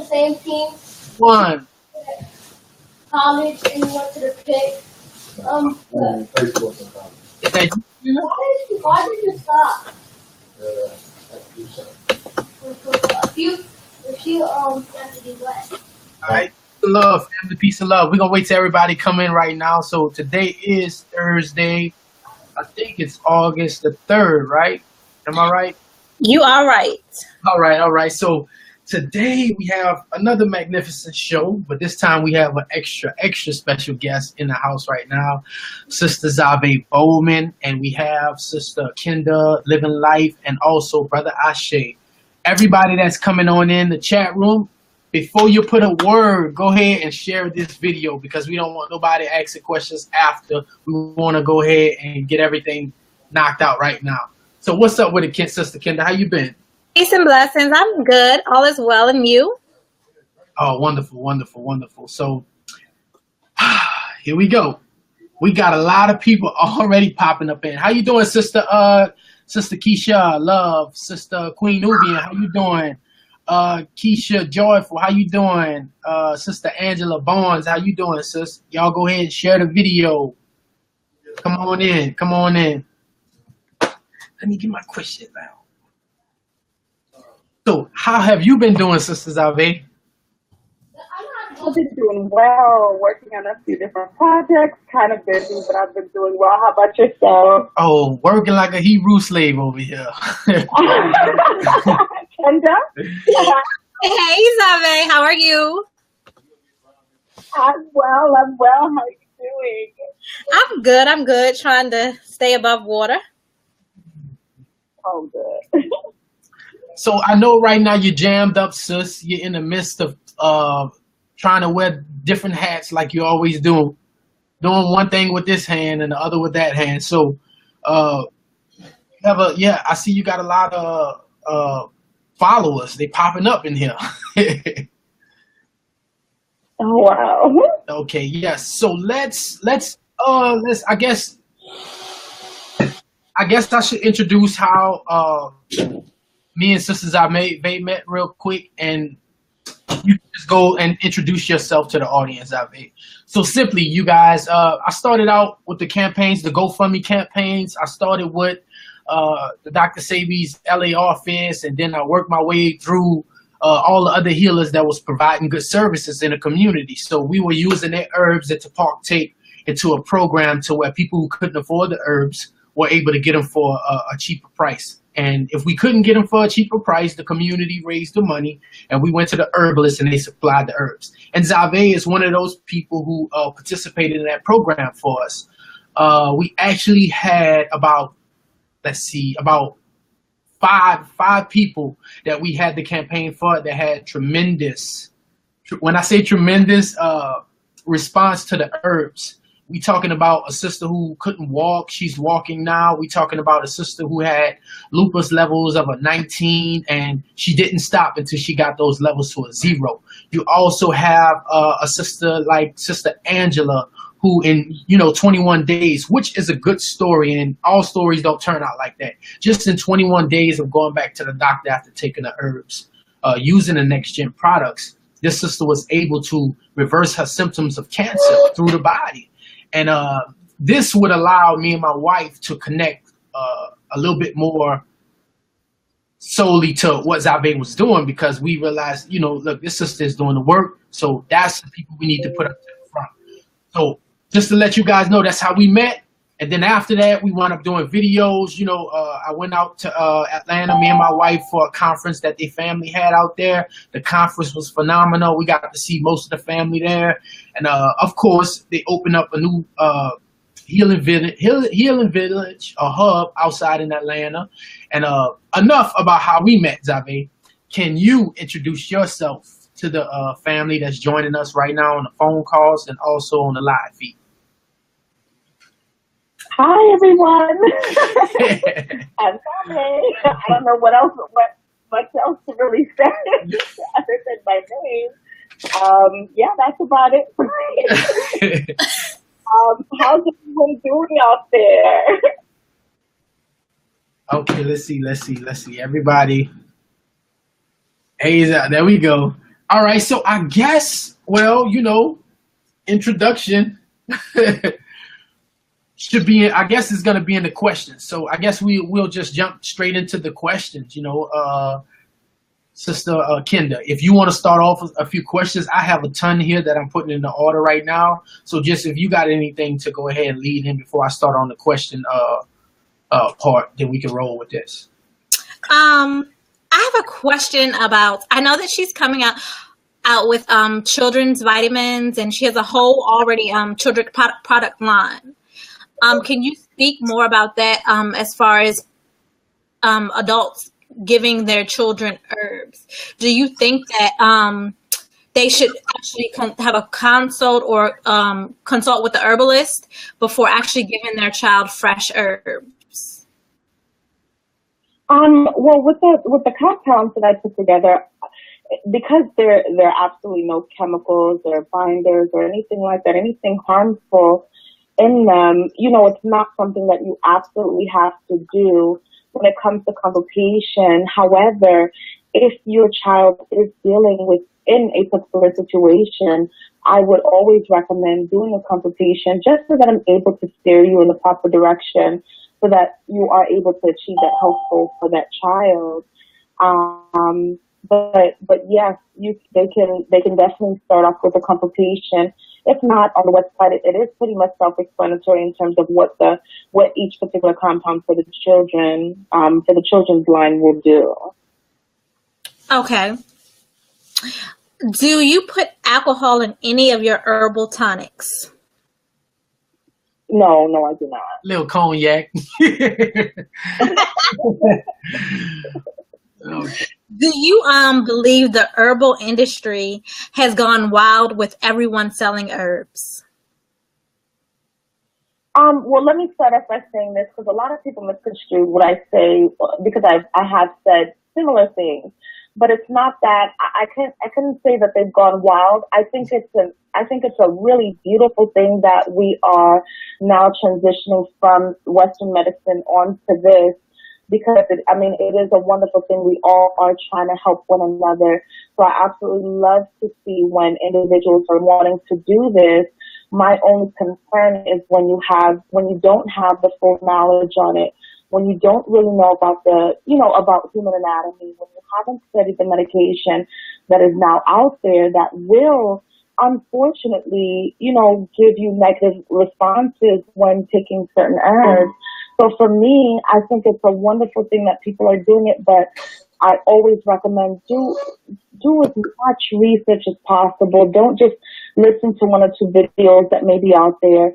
same team. One. College and we went to the pit. Why did you stop? A few entities left. All right. Love, family, peace and love. We're gonna wait till everybody come in right now. So today is Thursday. I think it's August the 3rd, right? Am I right? You are right. All right. So today we have another magnificent show, but this time we have an extra special guest in the house right now, Sister Xave Bowman, and we have Sister Kenda Living Life, and also Brother Ashe. Everybody that's coming on in the chat room, before you put a word, go ahead and share this video because we don't want nobody asking questions after. We want to go ahead and get everything knocked out right now. So what's up with it, Sister Kenda? How you been? Peace and blessings. I'm good. All is well, and you? Oh, wonderful. So here we go. We got a lot of people already popping up in. How you doing, Sister Keisha Love, Sister Queen Nubian? How you doing? Keisha Joyful, how you doing? Sister Angela Barnes, how you doing, sis? Y'all go ahead and share the video. Come on in. Let me get my question now. So, how have you been doing, Sister Xave? I've been doing well, working on a few different projects, kind of busy, but I've been doing well. How about yourself? Oh, working like a Hebrew slave over here. Kenda? Hey, Xave, how are you? I'm well. How are you doing? I'm good. Trying to stay above water. Oh, good. So, I know right now you're jammed up, sis. You're in the midst of trying to wear different hats like you always do, doing one thing with this hand and the other with that hand. So, I see you got a lot of followers. They popping up in here. Oh, wow. Okay, yes. So let's I guess I should introduce how me and Sister Xave met real quick, and you can just go and introduce yourself to the audience, Xave. So simply, you guys, I started out with the campaigns, the GoFundMe campaigns. I started with the Dr. Xave's LA office, and then I worked my way through all the other healers that was providing good services in the community. So we were using their herbs to partake into a program to where people who couldn't afford the herbs were able to get them for a cheaper price. And if we couldn't get them for a cheaper price, the community raised the money, and we went to the herbalists and they supplied the herbs. And Xave is one of those people who participated in that program for us. We actually had about five people that we had the campaign for that had tremendous, when I say tremendous, response to the herbs. We talking about a sister who couldn't walk. She's walking now. We talking about a sister who had lupus levels of a 19, and she didn't stop until she got those levels to a 0. You also have a sister like Sister Angela, who in 21 days, which is a good story, and all stories don't turn out like that. Just in 21 days of going back to the doctor after taking the herbs, using the next gen products, this sister was able to reverse her symptoms of cancer through the body. And this would allow me and my wife to connect a little bit more solely to what Xave was doing, because we realized, look, this sister is doing the work, so that's the people we need to put up to the front. So just to let you guys know, that's how we met. And then after that, we wound up doing videos. I went out to Atlanta, me and my wife, for a conference that their family had out there. The conference was phenomenal. We got to see most of the family there. And of course, they opened up a new healing village, a hub outside in Atlanta. And enough about how we met, Xave. Can you introduce yourself to the family that's joining us right now on the phone calls and also on the live feed? Hi, everyone. I'm Xave. I don't know what much else to really say other than my name. Yeah, that's about it. How's everyone doing out there? Okay, let's see. Everybody. Hey, there we go. All right, so I guess, well, introduction should be. I guess it's gonna be in the questions. So I guess we'll just jump straight into the questions. Sister Kenda, if you want to start off with a few questions, I have a ton here that I'm putting in the order right now. So just if you got anything to go ahead and lead in before I start on the question part, then we can roll with this. I have a question about. I know that she's coming out with children's vitamins, and she has a whole already children's product line. Can you speak more about that as far as adults giving their children herbs? Do you think that they should actually have a consult or consult with the herbalist before actually giving their child fresh herbs? Well, with the compounds that I put together, because there are absolutely no chemicals or binders or anything like that, anything harmful in them, it's not something that you absolutely have to do when it comes to consultation. However, if your child is dealing with in a particular situation, I would always recommend doing a consultation just so that I'm able to steer you in the proper direction so that you are able to achieve that health goal for that child. But yes, they can definitely start off with a consultation. If not, on the website, it is pretty much self-explanatory in terms of what each particular compound for the children's line will do. Okay. Do you put alcohol in any of your herbal tonics? No, I do not. Little cognac. Okay. Do you believe the herbal industry has gone wild with everyone selling herbs? Well, let me start off by saying this because a lot of people misconstrue what I say because I have said similar things, but it's not that I couldn't say that they've gone wild. I think it's a really beautiful thing that we are now transitioning from Western medicine onto this. Because it is a wonderful thing. We all are trying to help one another. So I absolutely love to see when individuals are wanting to do this. My only concern is when you don't have the full knowledge on it, when you don't really know about about human anatomy, when you haven't studied the medication that is now out there that will unfortunately, give you negative responses when taking certain herbs. So for me, I think it's a wonderful thing that people are doing it, but I always recommend do as much research as possible. Don't just listen to one or two videos that may be out there.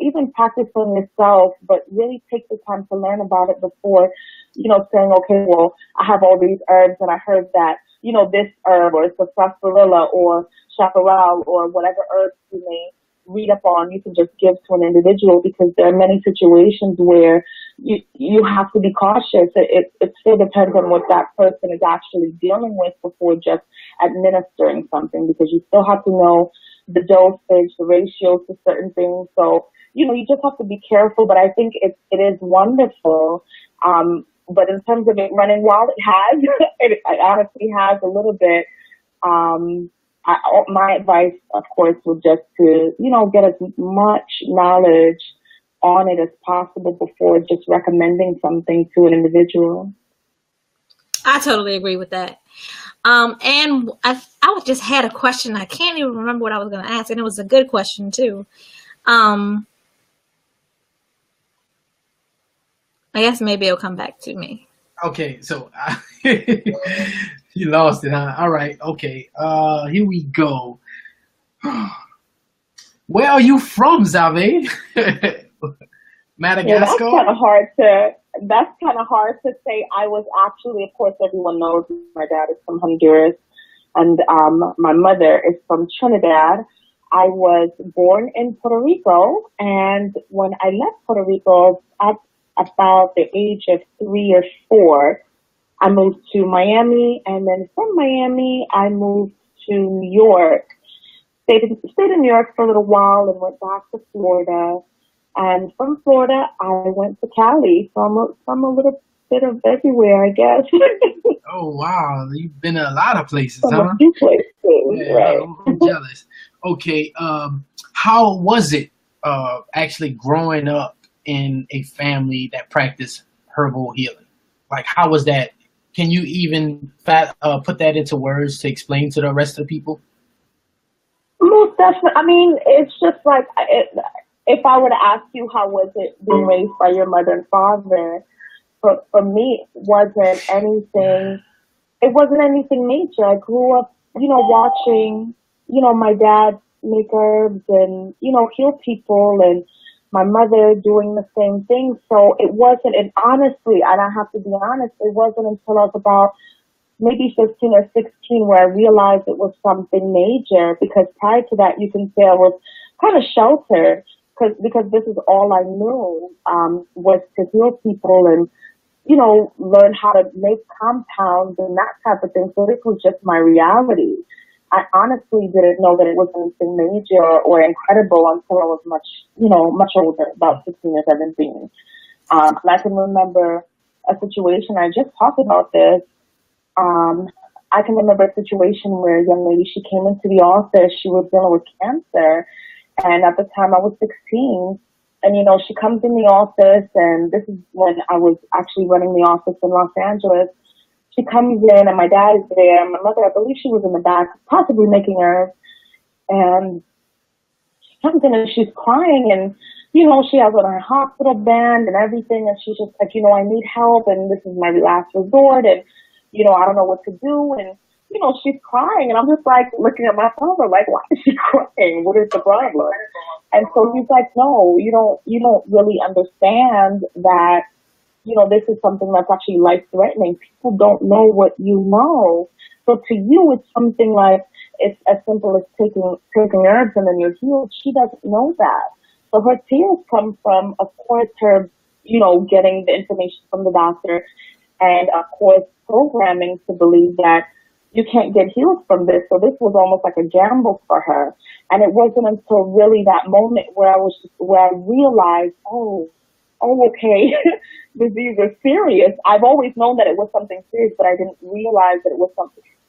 Even practice on yourself, but really take the time to learn about it before, saying, okay, well, I have all these herbs and I heard that, this herb or it's a sarsaparilla or chaparral or whatever herbs you may read up on, you can just give to an individual because there are many situations where you have to be cautious. It still depends on what that person is actually dealing with before just administering something because you still have to know the dosage, the ratios to certain things. So, you just have to be careful, but I think it is wonderful. But in terms of it running wild, it has. It honestly has a little bit. My advice, of course, would just to, get as much knowledge on it as possible before just recommending something to an individual. I totally agree with that. And I just had a question. I can't even remember what I was going to ask, and it was a good question too. I guess maybe it'll come back to me. Okay, so you lost it, huh? All right, okay. Here we go. Where are you from, Xave? Madagascar? Yeah, that's kind of hard to say. I was actually, of course, everyone knows my dad is from Honduras and my mother is from Trinidad. I was born in Puerto Rico, and when I left Puerto Rico at about the age of 3 or 4, I moved to Miami, and then from Miami, I moved to New York. Stayed in New York for a little while and went back to Florida. And from Florida, I went to Cali. So I'm a little bit of everywhere, I guess. Oh wow, you've been a lot of places, From huh? a few places, Yeah, right? I'm jealous. Okay, how was it actually growing up in a family that practiced herbal healing? Like, how was that? Can you even put that into words to explain to the rest of the people? Most definitely. I mean, it's just like if I were to ask you how was it being raised by your mother and father, for me, it wasn't anything major. I grew up, watching, my dad make herbs and, heal people, and my mother doing the same thing. So it wasn't, and honestly, and I have to be honest, it wasn't until I was about maybe 15 or 16 where I realized it was something major, because prior to that, you can say I was kind of sheltered because this is all I knew, was to heal people and, learn how to make compounds and that type of thing. So this was just my reality. I honestly didn't know that it was anything major or incredible until I was much older, about 16 or 17. And I can remember a situation, I just talked about this. I can remember a situation where a young lady, she came into the office, she was dealing with cancer. And at the time I was 16, and she comes in the office, and this is when I was actually running the office in Los Angeles. She comes in and my dad is there, and my mother, I believe she was in the back, possibly making herbs. And she comes in and she's crying, and, she has on her hospital band and everything, and she's just like, I need help, and this is my last resort, and, I don't know what to do. And, she's crying, and I'm just like looking at my father, like, why is she crying? What is the problem? And so he's like, no, you don't really understand that, this is something that's actually life-threatening. People don't know what you know. So to you, it's something like, it's as simple as taking herbs and then you're healed. She doesn't know that. So her tears come from, of course, her, getting the information from the doctor, and of course, programming to believe that you can't get healed from this. So this was almost like a gamble for her. And it wasn't until really that moment where I realized, okay, disease is serious. I've always known that it was something serious, but I didn't realize that it was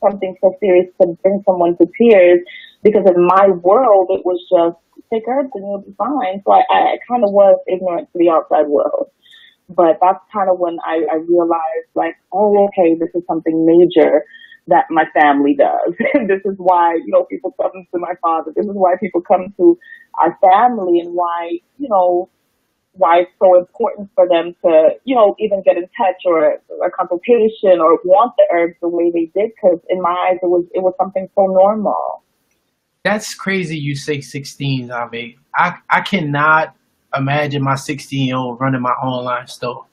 something so serious to bring someone to tears, because in my world, it was just take herbs and you'll be fine. So I kind of was ignorant to the outside world. But that's kind of when I realized, like, okay, this is something major that my family does. And this is why, people come to my father. This is why people come to our family, and why, why it's so important for them to, even get in touch or a consultation or want the herbs the way they did. Because in my eyes, it was something so normal. That's crazy you say 16, Xave. I cannot imagine my 16-year-old running my online store.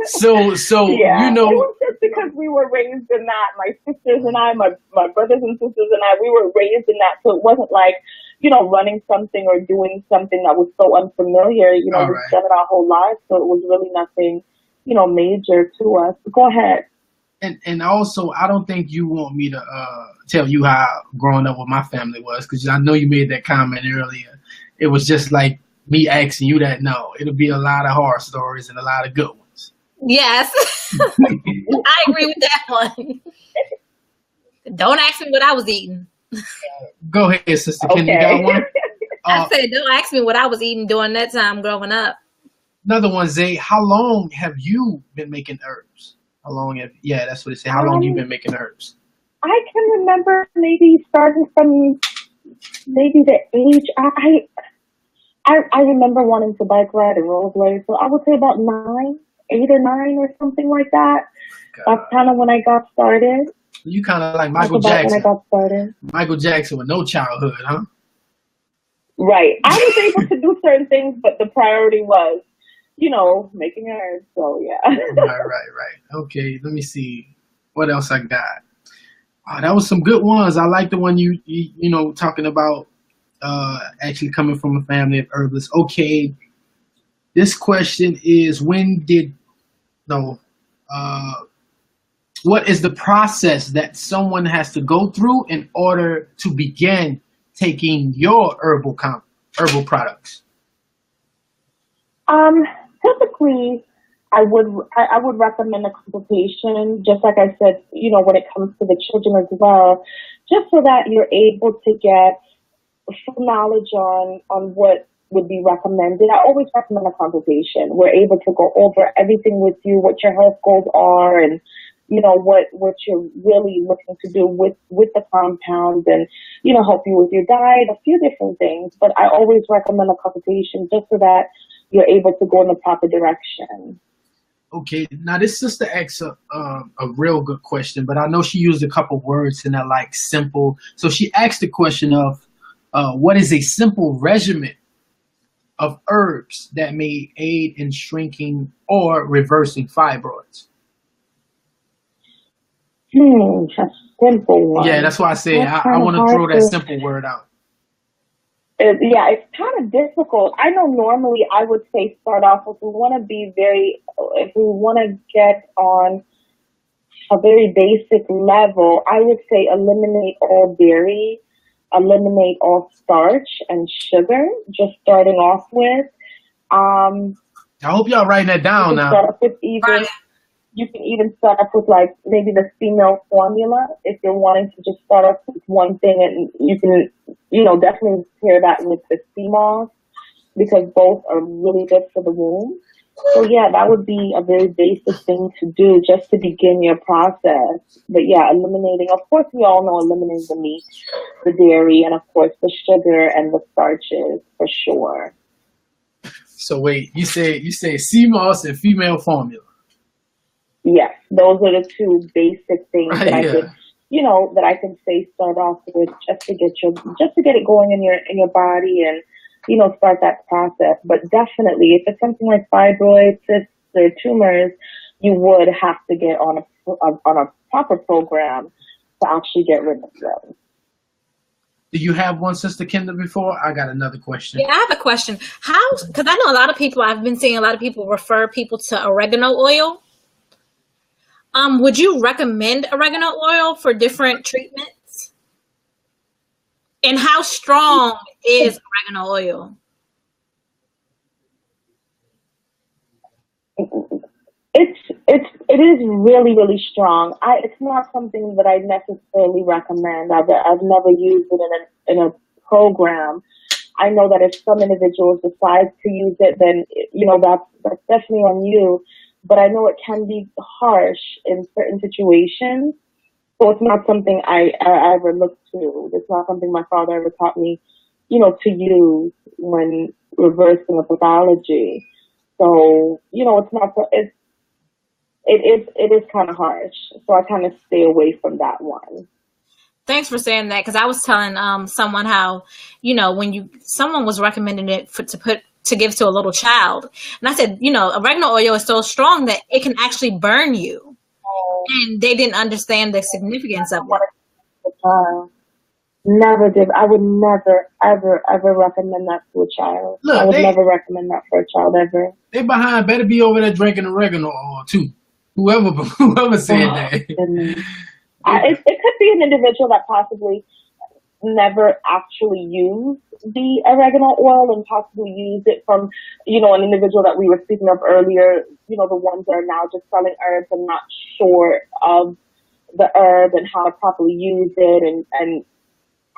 So yeah, it was just because we were raised in that. My sisters and I, my brothers and sisters and I, we were raised in that. So it wasn't like, running something or doing something that was so unfamiliar. We've done it our whole lives, so it was really nothing, major to us. But go ahead. And also, I don't think you want me to tell you how growing up with my family was, because I know you made that comment earlier. It was just like me asking you that. No, it'll be a lot of horror stories and a lot of good ones. Yes, I agree with that one. Don't ask me what I was eating. Go ahead, sister. Okay. Can you got one? I said, don't ask me what I was eating during that time growing up. Another one, Zay. How long have you been making herbs? How long that's what it said. How long have you been making herbs? I can remember maybe starting from maybe the age, I remember wanting to bike ride and rollerblade, so I would say about 8 or 9 or something like that. God. That's kind of when I got started. You kind of like Michael Jackson. When I got started. Michael Jackson with no childhood, huh? Right. I was able to do certain things, but the priority was, making herbs. So yeah. Right. Okay, let me see what else I got. That was some good ones. I like the one you talking about actually coming from a family of herbalists. Okay, this question is what is the process that someone has to go through in order to begin taking your herbal products? Um, Typically, I would recommend a consultation, just like I said, when it comes to the children as well, just so that you're able to get full knowledge on what would be recommended. I always recommend a consultation. We're able to go over everything with you, what your health goals are, and what you're really looking to do with the compound, and help you with your diet, a few different things. But I always recommend a consultation just so that you're able to go in the proper direction. Okay, now this sister asks a real good question, but I know she used a couple words in that, like simple. So she asked the question of what is a simple regimen of herbs that may aid in shrinking or reversing fibroids? A simple one. Yeah, that's why I say That's I kinda want to hard throw that to- simple word out. Yeah, it's kind of difficult. I know normally I would say start off if we want to get on a very basic level, I would say eliminate all dairy, eliminate all starch and sugar, just starting off with. I hope y'all writing that down now. Start off with you can even start off with like maybe the female formula if you're wanting to just start off with one thing, and you can, definitely pair that with the sea moss because both are really good for the womb. So yeah, that would be a very basic thing to do just to begin your process. But yeah, eliminating, of course we all know eliminating the meat, the dairy, and of course the sugar and the starches for sure. So wait, you say sea moss and female formula. Yes, those are the two basic things Right, that I yeah. could, that I can say start off with just to get it going in your body and start that process. But definitely, if it's something like fibroids, cysts, or tumors, you would have to get on a proper program to actually get rid of them. Do you have one, Sister Kendra, before? I got another question. Yeah, I have a question. Because I know I've been seeing a lot of people refer people to oregano oil. Would you recommend oregano oil for different treatments? And how strong is oregano oil? It is really, really strong. It's not something that I necessarily recommend. I've never used it in a program. I know that if some individuals decide to use it, then that's definitely on you. But I know it can be harsh in certain situations. So it's not something I ever looked to. It's not something my father ever taught me, to use when reversing a pathology. So, it's not, it is kind of harsh. So I kind of stay away from that one. Thanks for saying that, because I was telling someone how, when someone was recommending it to give to a little child, and I said, oregano oil is so strong that it can actually burn you, and they didn't understand the significance of it. Never did. I would never, ever, ever recommend that to a child. Look, I would never recommend that for a child ever. They behind better be over there drinking oregano oil too. Whoever said that. It could be an individual that possibly never actually used the oregano oil and possibly used it from, an individual that we were speaking of earlier, the ones that are now just selling herbs and not sure of the herb and how to properly use it and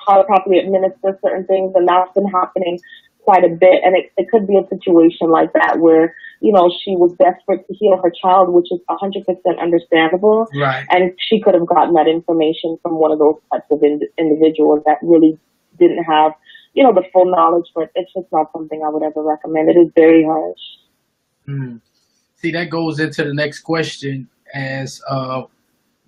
how to properly administer certain things. And that's been happening quite a bit. And it could be a situation like that where, she was desperate to heal her child, which is 100% understandable. Right. And she could have gotten that information from one of those types of individuals that really didn't have, the full knowledge, but it's just not something I would ever recommend. It is very harsh. See, that goes into the next question as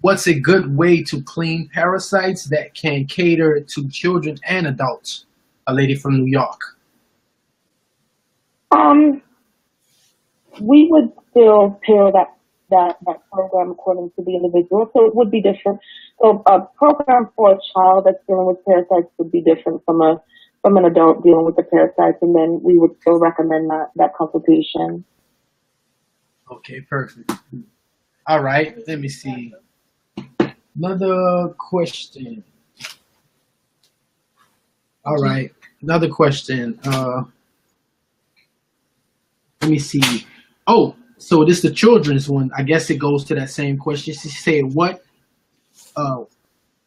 what's a good way to clean parasites that can cater to children and adults? A lady from New York. We would still tailor that program according to the individual, so it would be different. So a program for a child that's dealing with parasites would be different from an adult dealing with the parasites, and then we would still recommend that consultation. Okay, perfect. All right, let me see. Another question. All right, another question. Let me see. Oh, so this is the children's one. I guess it goes to that same question. She said, "What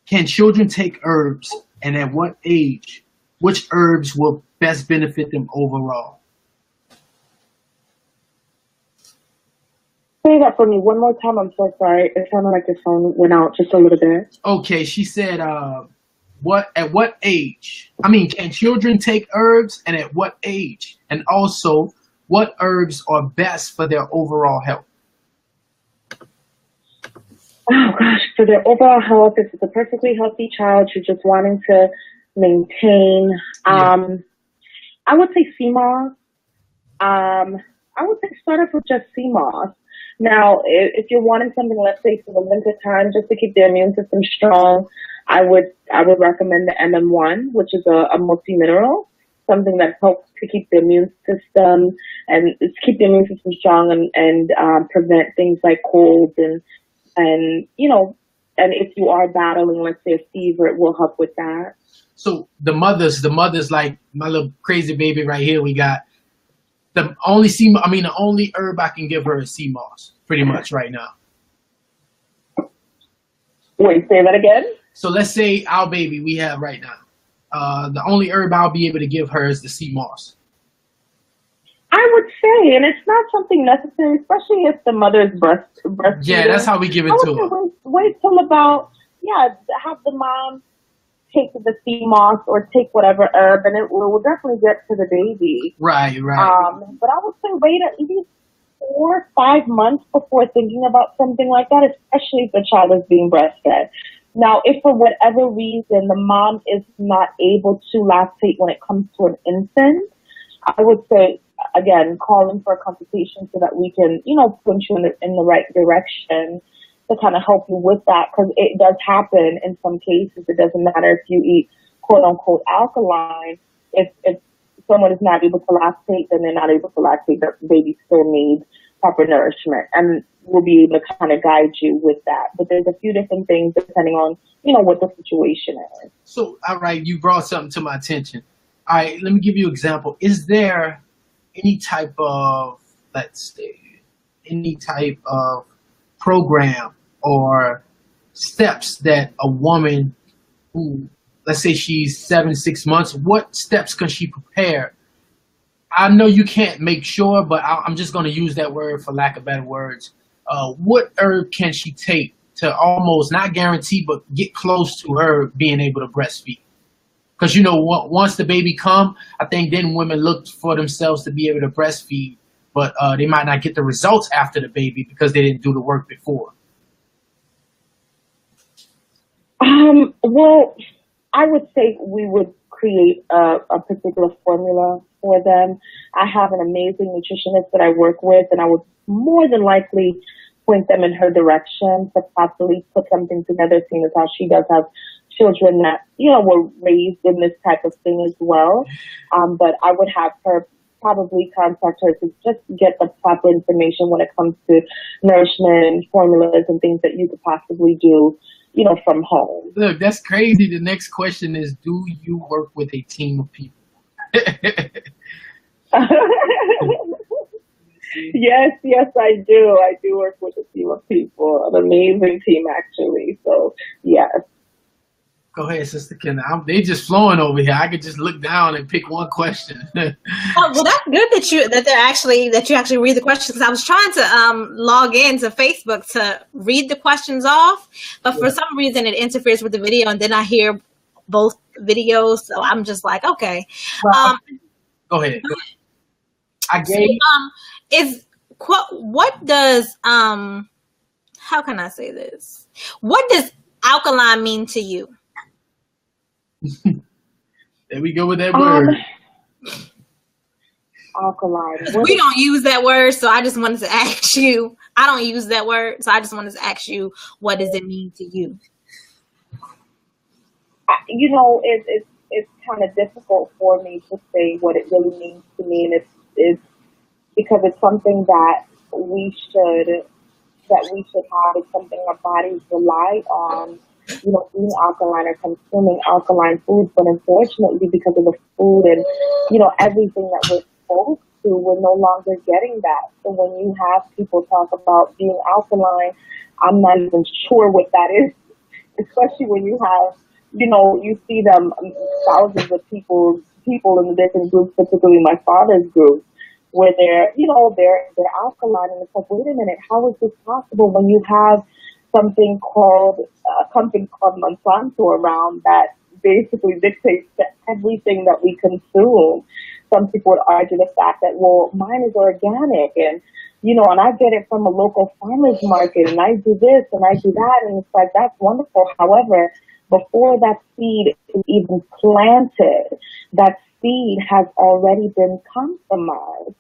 can children take herbs, and at what age? Which herbs will best benefit them overall?" Say that for me one more time. I'm so sorry. It sounded like your phone went out just a little bit. Okay, she said, at what age? I mean, can children take herbs, and at what age? And also, what herbs are best for their overall health? Oh gosh, for their overall health, if it's a perfectly healthy child who's just wanting to maintain, I would say sea moss. I would say start off with just sea moss. Now, if you're wanting something, let's say for the winter time, just to keep the immune system strong, I would recommend the MM1, which is a multi-mineral, something that helps to keep the immune system and keep the immune system strong and prevent things like colds and you know, and if you are battling, let's say, a fever, it will help with that. So the mothers like my little crazy baby right here. We got the only herb I can give her is sea moss, pretty much right now. Wait, say that again? So let's say our baby we have right now. The only herb I'll be able to give her is the sea moss. I would say, and it's not something necessary, especially if the mother's breastfeeding. Yeah, that's how we give it to her. Wait till about, have the mom take the sea moss or take whatever herb, and it will definitely get to the baby. Right. But I would say wait at least 4 or 5 months before thinking about something like that, especially if the child is being breastfed. Now, if for whatever reason the mom is not able to lactate when it comes to an infant, I would say, again, calling for a consultation so that we can, point you in the right direction to kind of help you with that, because it does happen in some cases. It doesn't matter if you eat quote unquote alkaline. If someone is not able to lactate, then they're not able to lactate. The baby still needs proper nourishment, and we'll be able to kind of guide you with that. But there's a few different things depending on, what the situation is. So, all right, you brought something to my attention. All right, let me give you an example. Is there any type of, program or steps that a woman who, let's say she's 6 months, what steps can she prepare? I know you can't make sure, but I'm just going to use that word for lack of better words. What herb can she take to almost not guarantee, but get close to her being able to breastfeed? Because, once the baby come, I think then women look for themselves to be able to breastfeed, but they might not get the results after the baby because they didn't do the work before. Well, I would say we would create a particular formula for them. I have an amazing nutritionist that I work with, and I would more than likely point them in her direction to possibly put something together, seeing as how she does have children that, were raised in this type of thing as well. But I would have her probably contact her to just get the proper information when it comes to nourishment and formulas and things that you could possibly do, from home. Look, that's crazy. The next question is, do you work with a team of people? Yes, I do. I do work with a team of people, an amazing team, actually. So, yes. Go ahead, Sister Kenna. They just flowing over here. I could just look down and pick one question. Well, that's good that you actually read the questions, because I was trying to log into Facebook to read the questions off, but for some reason it interferes with the video, and then I hear both videos, so I'm just like, okay. Go ahead. I So, gave. what does how can I say this? What does alkaline mean to you? There we go with that word. Alkaline. We don't use that word, so I just wanted to ask you. I don't use that word, so I just wanted to ask you, what does it mean to you? It's kind of difficult for me to say what it really means to me, and it's because it's something that we should have. It's something our bodies rely on. Eating alkaline or consuming alkaline foods, but unfortunately, because of the food and, everything that we're exposed to, we're no longer getting that. So when you have people talk about being alkaline, I'm not even sure what that is, especially when you have, you see them, thousands of people in the different groups, particularly my father's group, where they're alkaline, and it's like, wait a minute, how is this possible when you have something called a company called Monsanto around that basically dictates to everything that we consume. Some people would argue the fact that, well, mine is organic, and and I get it from a local farmer's market, and I do this and I do that, and it's like, that's wonderful. However, before that seed is even planted, that seed has already been compromised.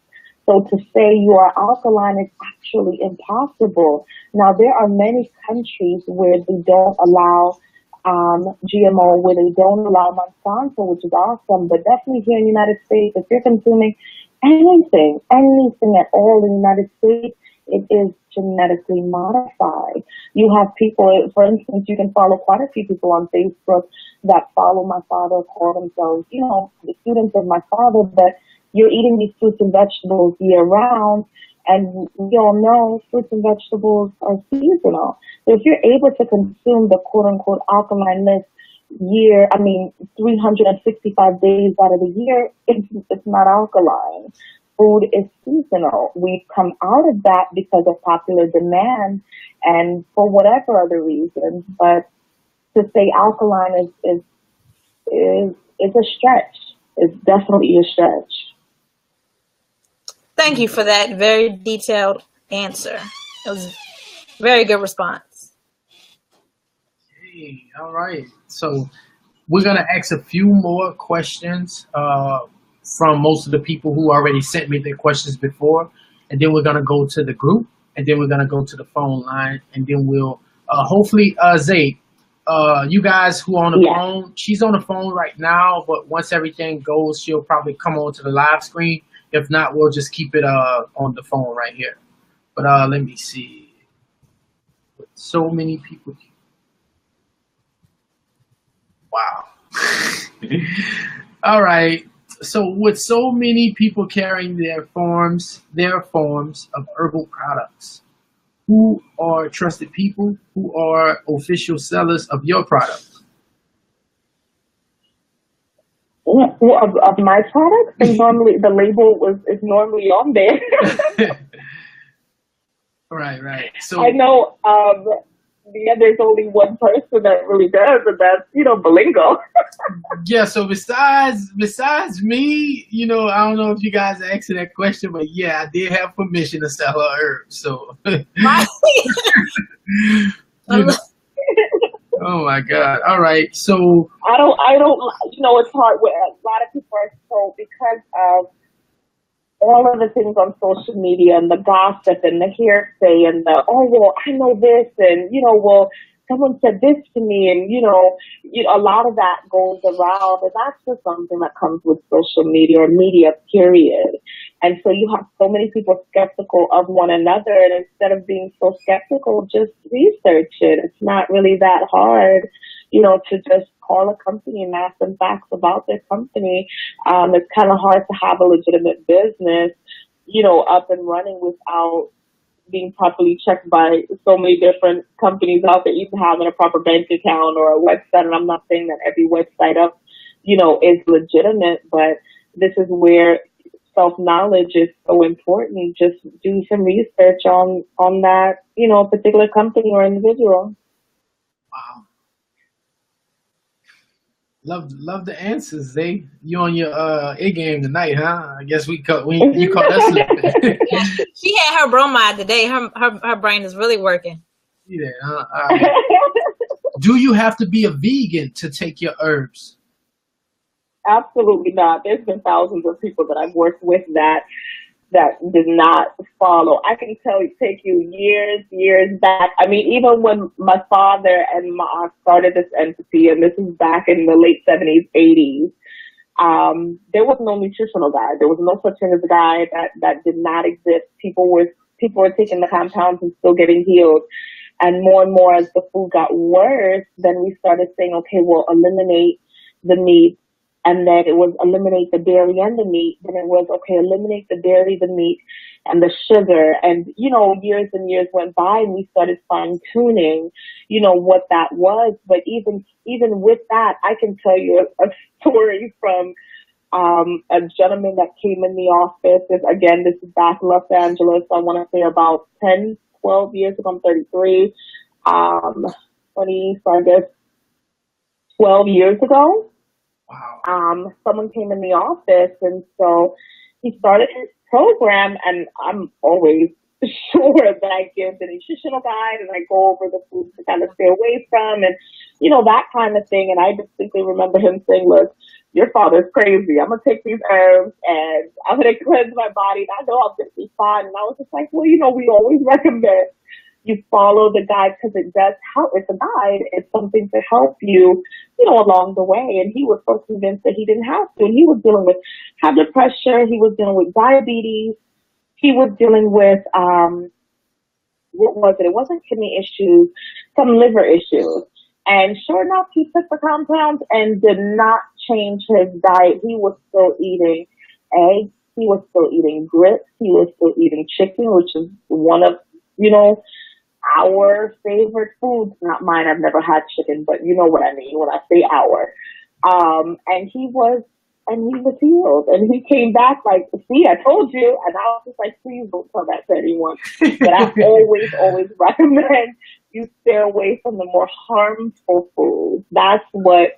So to say you are alkaline is actually impossible. Now, there are many countries where they don't allow GMO, where they don't allow Monsanto, which is awesome. But definitely here in the United States, if you're consuming anything at all in the United States, it is genetically modified. You have people, for instance, you can follow quite a few people on Facebook that follow my father, call themselves, the students of my father, but you're eating these fruits and vegetables year round, and we all know fruits and vegetables are seasonal. So if you're able to consume the quote-unquote alkalineness 365 days out of the year, it's not alkaline. Food is seasonal. We've come out of that because of popular demand and for whatever other reasons. But to say alkaline is a stretch. It's definitely a stretch. Thank you for that very detailed answer. It was a very good response. Hey, all right. So we're going to ask a few more questions from most of the people who already sent me their questions before. And then we're going to go to the group. And then we're going to go to the phone line. And then we'll hopefully, Xave, you guys who are on the phone, she's on the phone right now. But once everything goes, she'll probably come on to the live screen. If not, we'll just keep it on the phone right here. But let me see. With so many people. Wow. All right. So with so many people carrying their forms of herbal products, who are trusted people? Who are official sellers of your product? Of my products, and normally the label is normally on there. Right. So I know there's only one person that really does, and that's Belingo. Yeah. So besides me, I don't know if you guys answered that question, but yeah, I did have permission to sell her herbs. So. Oh my God! All right, so I don't. It's hard. Where a lot of people are told because of all of the things on social media and the gossip and the hearsay and the I know this, and someone said this to me, and a lot of that goes around, and that's just something that comes with social media or media, period. And so you have so many people skeptical of one another, and instead of being so skeptical, just research it. It's not really that hard, to just call a company and ask them facts about their company. It's kind of hard to have a legitimate business, up and running without being properly checked by so many different companies out there, even having a proper bank account or a website. And I'm not saying that every website up, is legitimate, but this is where self-knowledge is so important. Just do some research on that, particular company or individual. Wow. Love the answers, Xave. You on your A game tonight, huh? I guess you caught us slipping. She had her bromide today. Her brain is really working. Yeah. Do you have to be a vegan to take your herbs? Absolutely not. There's been thousands of people that I've worked with that did not follow. I can take you years back. I mean, even when my father and my aunt started this entity, and this is back in the late 70s, 80s, there was no nutritional guide. There was no such thing as a guide that did not exist. People were taking the compounds and still getting healed. And more as the food got worse, then we started saying, okay, we'll eliminate the meat and then it was eliminate the dairy and the meat. Then it was, okay, eliminate the dairy, the meat, and the sugar. And, years and years went by and we started fine tuning, what that was. But even with that, I can tell you a story from a gentleman that came in the office. Again, this is back in Los Angeles. I want to say about 10, 12 years ago. I'm 33. 20, so I guess 12 years ago. Wow. Someone came in the office, and so he started his program, and I'm always sure that I give the nutritional guide and I go over the foods to kind of stay away from and, that kind of thing. And I distinctly remember him saying, look, your father's crazy. I'm going to take these herbs and I'm going to cleanse my body. And I know I'm going to be fine. And I was just like, well, we always recommend you follow the guide because it does help. It's a guide. It's something to help you, along the way. And he was so convinced that he didn't have to. And he was dealing with high blood pressure. He was dealing with diabetes. He was dealing with, what was it? It wasn't kidney issues, some liver issues. And sure enough, he took the compounds and did not change his diet. He was still eating eggs. He was still eating grits. He was still eating chicken, which is one of, our favorite foods. Not mine. I've never had chicken, but you know what I mean when I say our. And he was healed. And he came back like, see, I told you. And I was just like, please don't tell that to anyone. But I always recommend you stay away from the more harmful foods. That's what,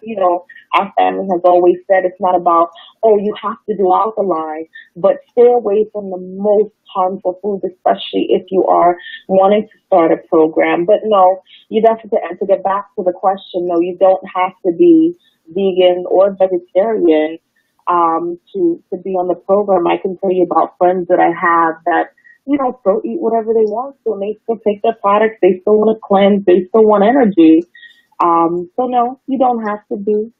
our family has always said. It's not about, you have to do alkaline, but stay away from the most harmful foods, especially if you are wanting to start a program. But no, you definitely, and to get back to the question, no, you don't have to be vegan or vegetarian to be on the program. I can tell you about friends that I have that, still eat whatever they want to, and they still take their products. They still want to cleanse. They still want energy. So no, you don't have to be.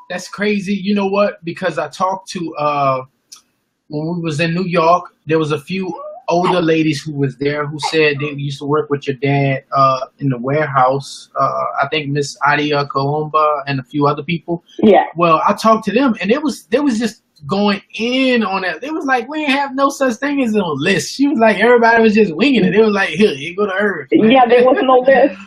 That's crazy. You know what? Because I talked to, when we was in New York, there was a few older ladies who was there who said they used to work with your dad in the warehouse. I think Miss Adia Colomba and a few other people. Yeah. Well, I talked to them, and they was just going in on it. It was like, we ain't have no such thing as a list. She was like, everybody was just winging it. It was like, here, you go to Earth. Yeah, there was no list.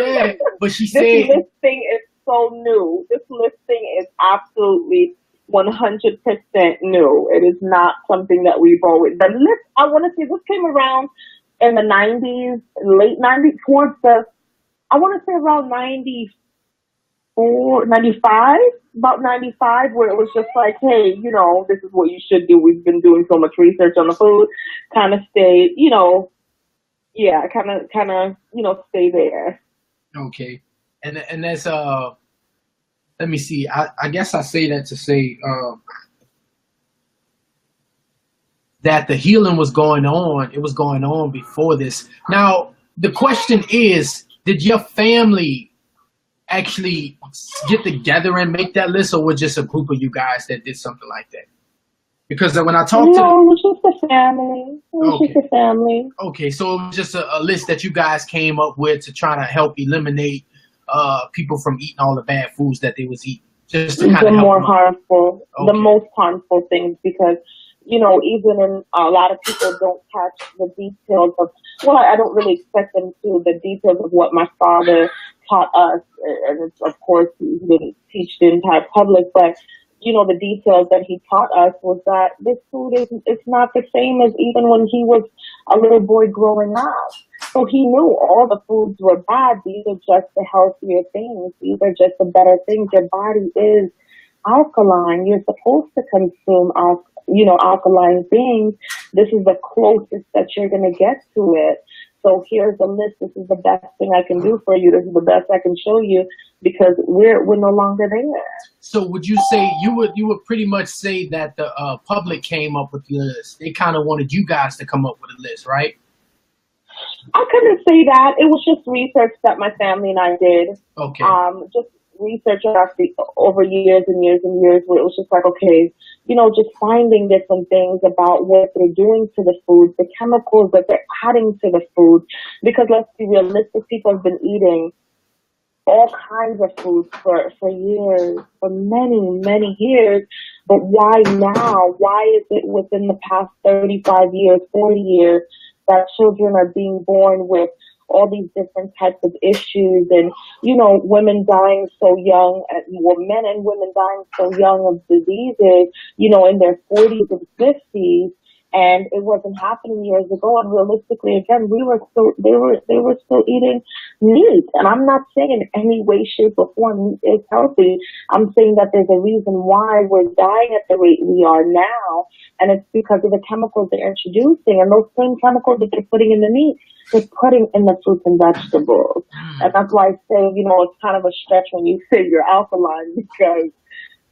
Yeah, but she said this listing is so new. This listing is absolutely 100% new. It is not something that we've always done. This, I want to say, this came around in the 90s, late 90s, towards the, I want to say around 94, 95, about 95, where it was just like, hey, this is what you should do. We've been doing so much research on the food, kind of stay, kind of, stay there. Okay. And that's, let me see. I guess I say that to say that the healing was going on. It was going on before this. Now, the question is, did your family actually get together and make that list, or was just a group of you guys that did something like that? Because when I talked to... No, it was just a family. Just a family. Okay, so it was just a list that you guys came up with to try to help eliminate people from eating all the bad foods that they was eating, just to kind of help more harmful, the most harmful things, because even in a lot of people don't catch the details of. Well, I don't really expect them to the details of what my father taught us, and it's, of course he didn't teach the entire public, but the details that he taught us was that this food it's not the same as even when he was a little boy growing up. So he knew all the foods were bad. These are just the healthier things. These are just the better things. Your body is alkaline. You're supposed to consume alkaline things. This is the closest that you're going to get to it. So here's the list. This is the best thing I can do for you. This is the best I can show you, because we're no longer there. So would you say you would pretty much say that the public came up with the list? They kind of wanted you guys to come up with a list, right? I couldn't say that. It was just research that my family and I did. Okay. Just research over years and years and years, where it was just like, okay, just finding different things about what they're doing to the food, the chemicals that they're adding to the food. Because let's be realistic, people have been eating all kinds of foods for years, for many years. But why now? Why is it within the past 35 years, 40 years that children are being born with all these different types of issues, and, you know, women dying so young, well, men and women dying so young of diseases, you know, in their 40s and 50s, and it wasn't happening years ago. And realistically, again, they were still eating meat. And I'm not saying in any way, shape, or form meat is healthy. I'm saying that there's a reason why we're dying at the rate we are now, and it's because of the chemicals they're introducing, and those same chemicals that they're putting in the meat, they're putting in the fruits and vegetables. And that's why I say, you know, it's kind of a stretch when you say you're alkaline, because,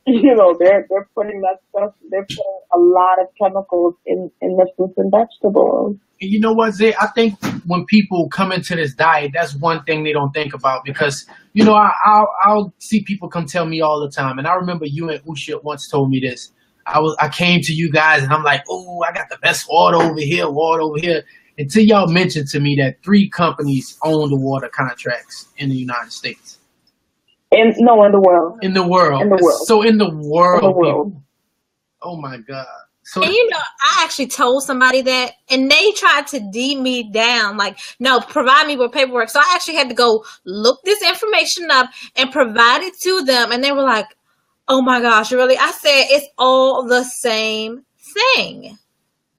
you know, they're putting that stuff, they're putting a lot of chemicals in the fruits and vegetables. And you know what, Zay? I think when people come into this diet, that's one thing they don't think about, because, you know, I'll see people come tell me all the time. And I remember you and Usha once told me this. I came to you guys and I'm like, oh, I got the best water over here. Until y'all mentioned to me that 3 companies own the water contracts in the United States. In the world. In the world. In the world. So in the world. People, oh my God. So, and you know, I actually told somebody that, and they tried to D me down, like, no, provide me with paperwork. So I actually had to go look this information up and provide it to them. And they were like, oh my gosh, really? I said, it's all the same thing.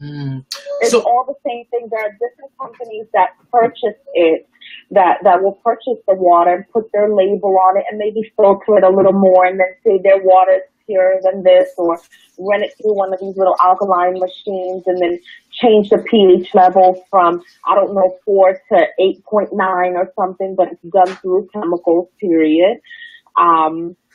It's all the same thing. There are different companies that purchase it, that will purchase the water and put their label on it and maybe filter it a little more and then say their water is purer than this, or run it through one of these little alkaline machines and then change the pH level from, I don't know, 4 to 8.9 or something, but it's done through chemicals, period.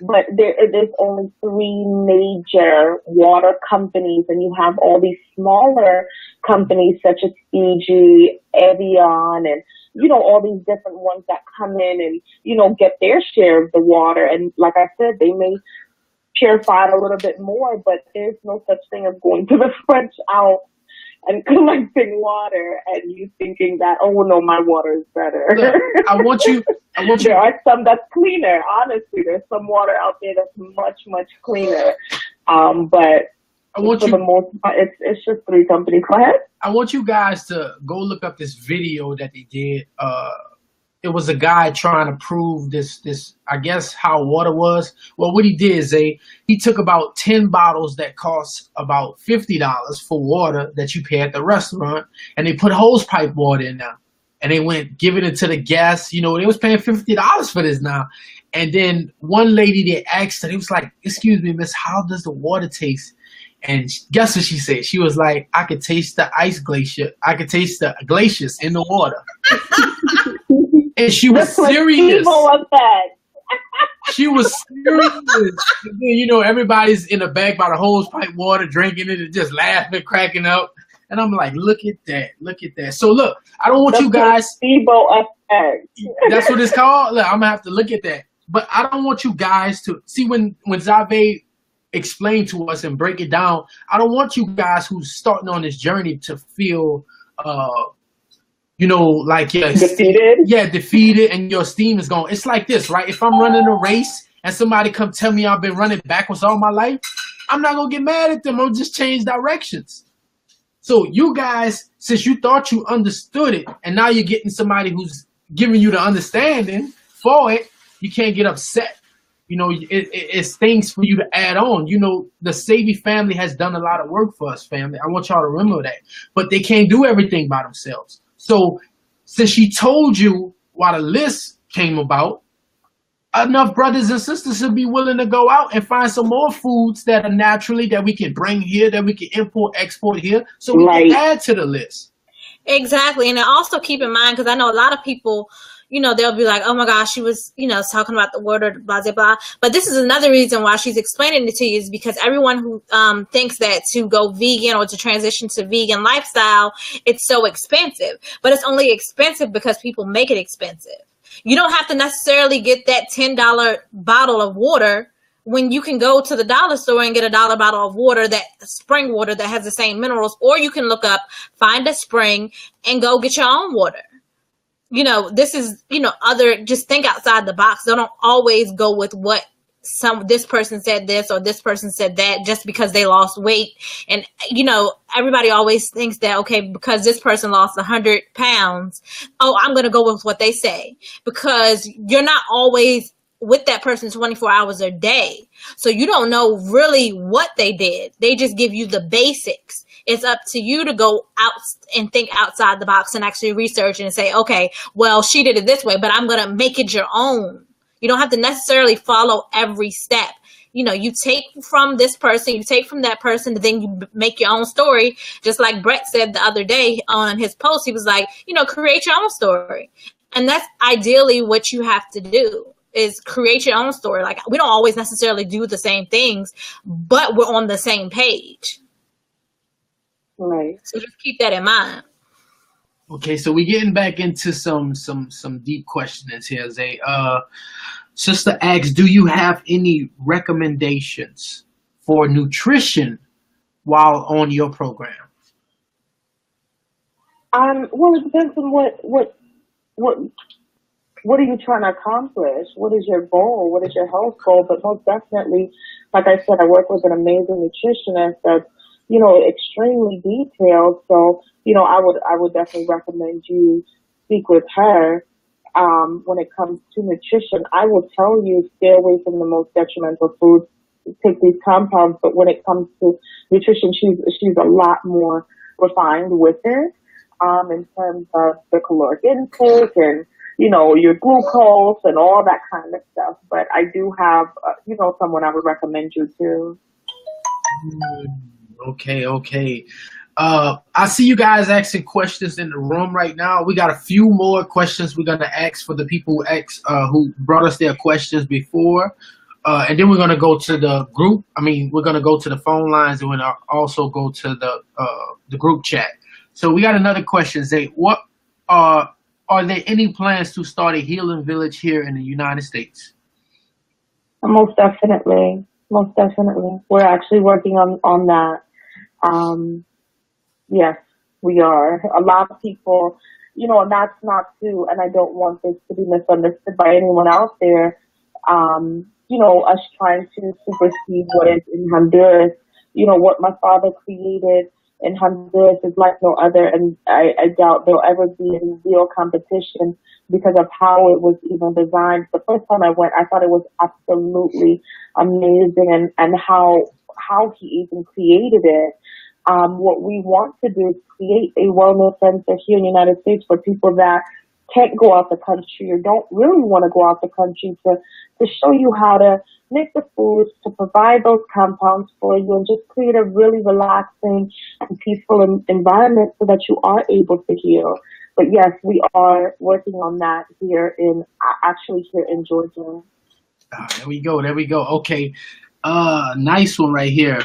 But there's only 3 major water companies, and you have all these smaller companies such as Fiji, Evian, and, you know, all these different ones that come in and, you know, get their share of the water. And like I said, they may purify it a little bit more, but there's no such thing as going to the French Alps and collecting water and you thinking that, oh no, my water is better. Look, I want you. There are some that's cleaner. Honestly, there's some water out there that's much cleaner. But for the most part, it's just 3 companies. Go ahead. I want you guys to go look up this video that they did. It was a guy trying to prove this, I guess, how water was. Well, what he did is he took about 10 bottles that cost about $50 for water that you pay at the restaurant, and they put hose pipe water in there. And they went giving it to the guests. You know, they was paying $50 for this now. And then one lady, they asked her, he was like, excuse me, miss, how does the water taste? And guess what she said? She was like, I could taste the ice glacier. I could taste the glaciers in the water. And she was serious. She was serious. And then, you know, everybody's in the back by the hose pipe water, drinking it and just laughing, cracking up. And I'm like, look at that. Look at that. So look, I don't want you guys. That's what it's called. Look, I'm gonna have to look at that. But I don't want you guys to see when Xave explain to us and break it down. I don't want you guys who's starting on this journey to feel you know, like defeated. Yeah, defeated, and your esteem is gone. It's like this, right? If I'm running a race and somebody come tell me I've been running backwards all my life, I'm not gonna get mad at them. I'll just change directions. So you guys, since you thought you understood it, and now you're getting somebody who's giving you the understanding for it, you can't get upset. You know, it's things for you to add on. You know, the Xave family has done a lot of work for us, family. I want y'all to remember that. But they can't do everything by themselves. So since she told you why the list came about, enough brothers and sisters should be willing to go out and find some more foods that are naturally, that we can bring here, that we can import, export here, so we can add to the list. Exactly. And also keep in mind, because I know a lot of people, you know, they'll be like, oh my gosh, she was, you know, talking about the water, blah, blah, blah. But this is another reason why she's explaining it to you, is because everyone who thinks that to go vegan or to transition to vegan lifestyle, it's so expensive. But it's only expensive because people make it expensive. You don't have to necessarily get that $10 bottle of water when you can go to the dollar store and get a $1 bottle of water, that spring water that has the same minerals, or you can look up, find a spring and go get your own water. you know, this is, you know, just think outside the box. Don't always go with what this person said this or this person said that just because they lost weight. And, you know, everybody always thinks that, okay, because this person lost 100 pounds, oh, I'm going to go with what they say, because you're not always with that person 24 hours a day. So you don't know really what they did. They just give you the basics. It's up to you to go out and think outside the box and actually research and say, okay, well, she did it this way, but I'm going to make it your own. You don't have to necessarily follow every step. You know, you take from this person, you take from that person, then you make your own story. Just like Brett said the other day on his post, he was like, you know, create your own story. And that's ideally what you have to do, is create your own story. Like, we don't always necessarily do the same things, but we're on the same page. Right. So just keep that in mind. Okay, so we're getting back into some deep questions here, Zay. Sister asks, do you have any recommendations for nutrition while on your program? Well, it depends on what are you trying to accomplish? What is your goal? What is your health goal? But most definitely, like I said, I work with an amazing nutritionist that's, you know, extremely detailed. So, you know, I would definitely recommend you speak with her. When it comes to nutrition, I will tell you, stay away from the most detrimental foods, take these compounds. But when it comes to nutrition, she's a lot more refined with it, in terms of the caloric intake and, you know, your glucose and all that kind of stuff. But I do have, you know, someone I would recommend you to. Okay. I see you guys asking questions in the room right now. We got a few more questions we're gonna ask for the people who brought us their questions before, and then we're gonna go to the group. We're gonna go to the phone lines, and we're gonna also go to the group chat. So we got another question. Zay, what are there any plans to start a healing village here in the United States? Most definitely. We're actually working on that. Yes, we are. A lot of people, you know, and that's not to, and I don't want this to be misunderstood by anyone out there, you know, us trying to supersede what is in Honduras. You know, what my father created in Honduras is like no other, and I doubt there'll ever be any real competition because of how it was even designed. The first time I went, I thought it was absolutely amazing, and how he even created it. What we want to do is create a wellness center here in the United States for people that can't go out the country or don't really want to go out the country, to show you how to make the foods, to provide those compounds for you, and just create a really relaxing and peaceful environment so that you are able to heal. But yes, we are working on that here in Georgia. There we go. Okay. Nice one right here.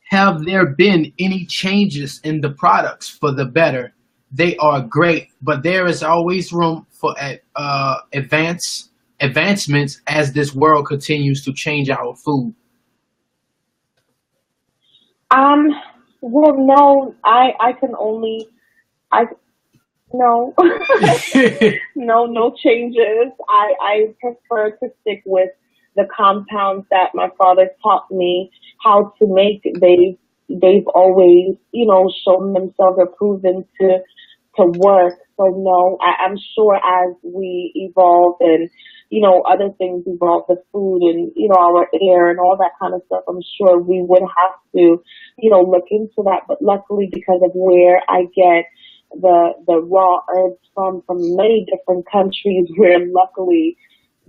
Have there been any changes in the products for the better? They are great, but there is always room for advancements as this world continues to change our food. Well, no, no, no changes. I prefer to stick with the compounds that my father taught me how to make. They've always, you know, shown themselves or proven to work. So no, I'm sure as we evolve and, you know, other things evolve, the food and, you know, our air and all that kind of stuff, I'm sure we would have to, you know, look into that. But luckily, because of where I get the raw herbs from many different countries where luckily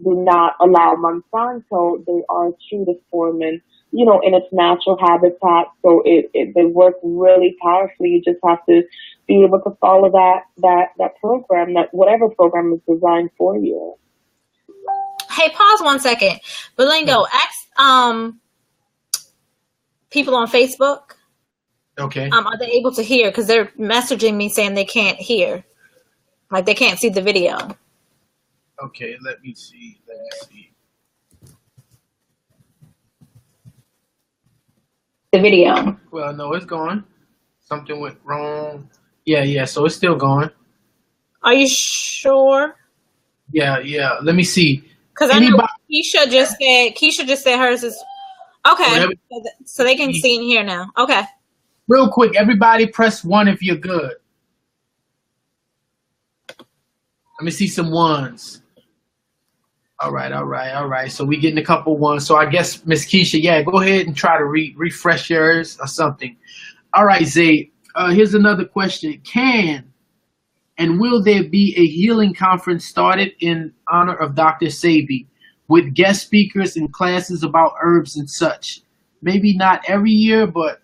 do not allow Monsanto, they are true to form and, you know, in its natural habitat. So they work really powerfully. You just have to be able to follow that program, that whatever program is designed for you. Hey, pause 1 second. Belingo, ask people on Facebook. Okay. Are they able to hear? Because they're messaging me saying they can't hear. Like they can't see the video. Okay, let me see. The video. Well, no, it's gone. Something went wrong. Yeah, so it's still going. Are you sure? Yeah. Let me see. Because I know Keisha just said hers is okay. So they can see and hear now. Okay. Real quick, everybody press 1 if you're good. Let me see some ones. All right. So we getting a couple ones. So I guess Miss Keisha, yeah, go ahead and try to refresh yours or something. All right, Zay. Here's another question. Can and will there be a healing conference started in honor of Dr. Xave with guest speakers and classes about herbs and such? Maybe not every year, but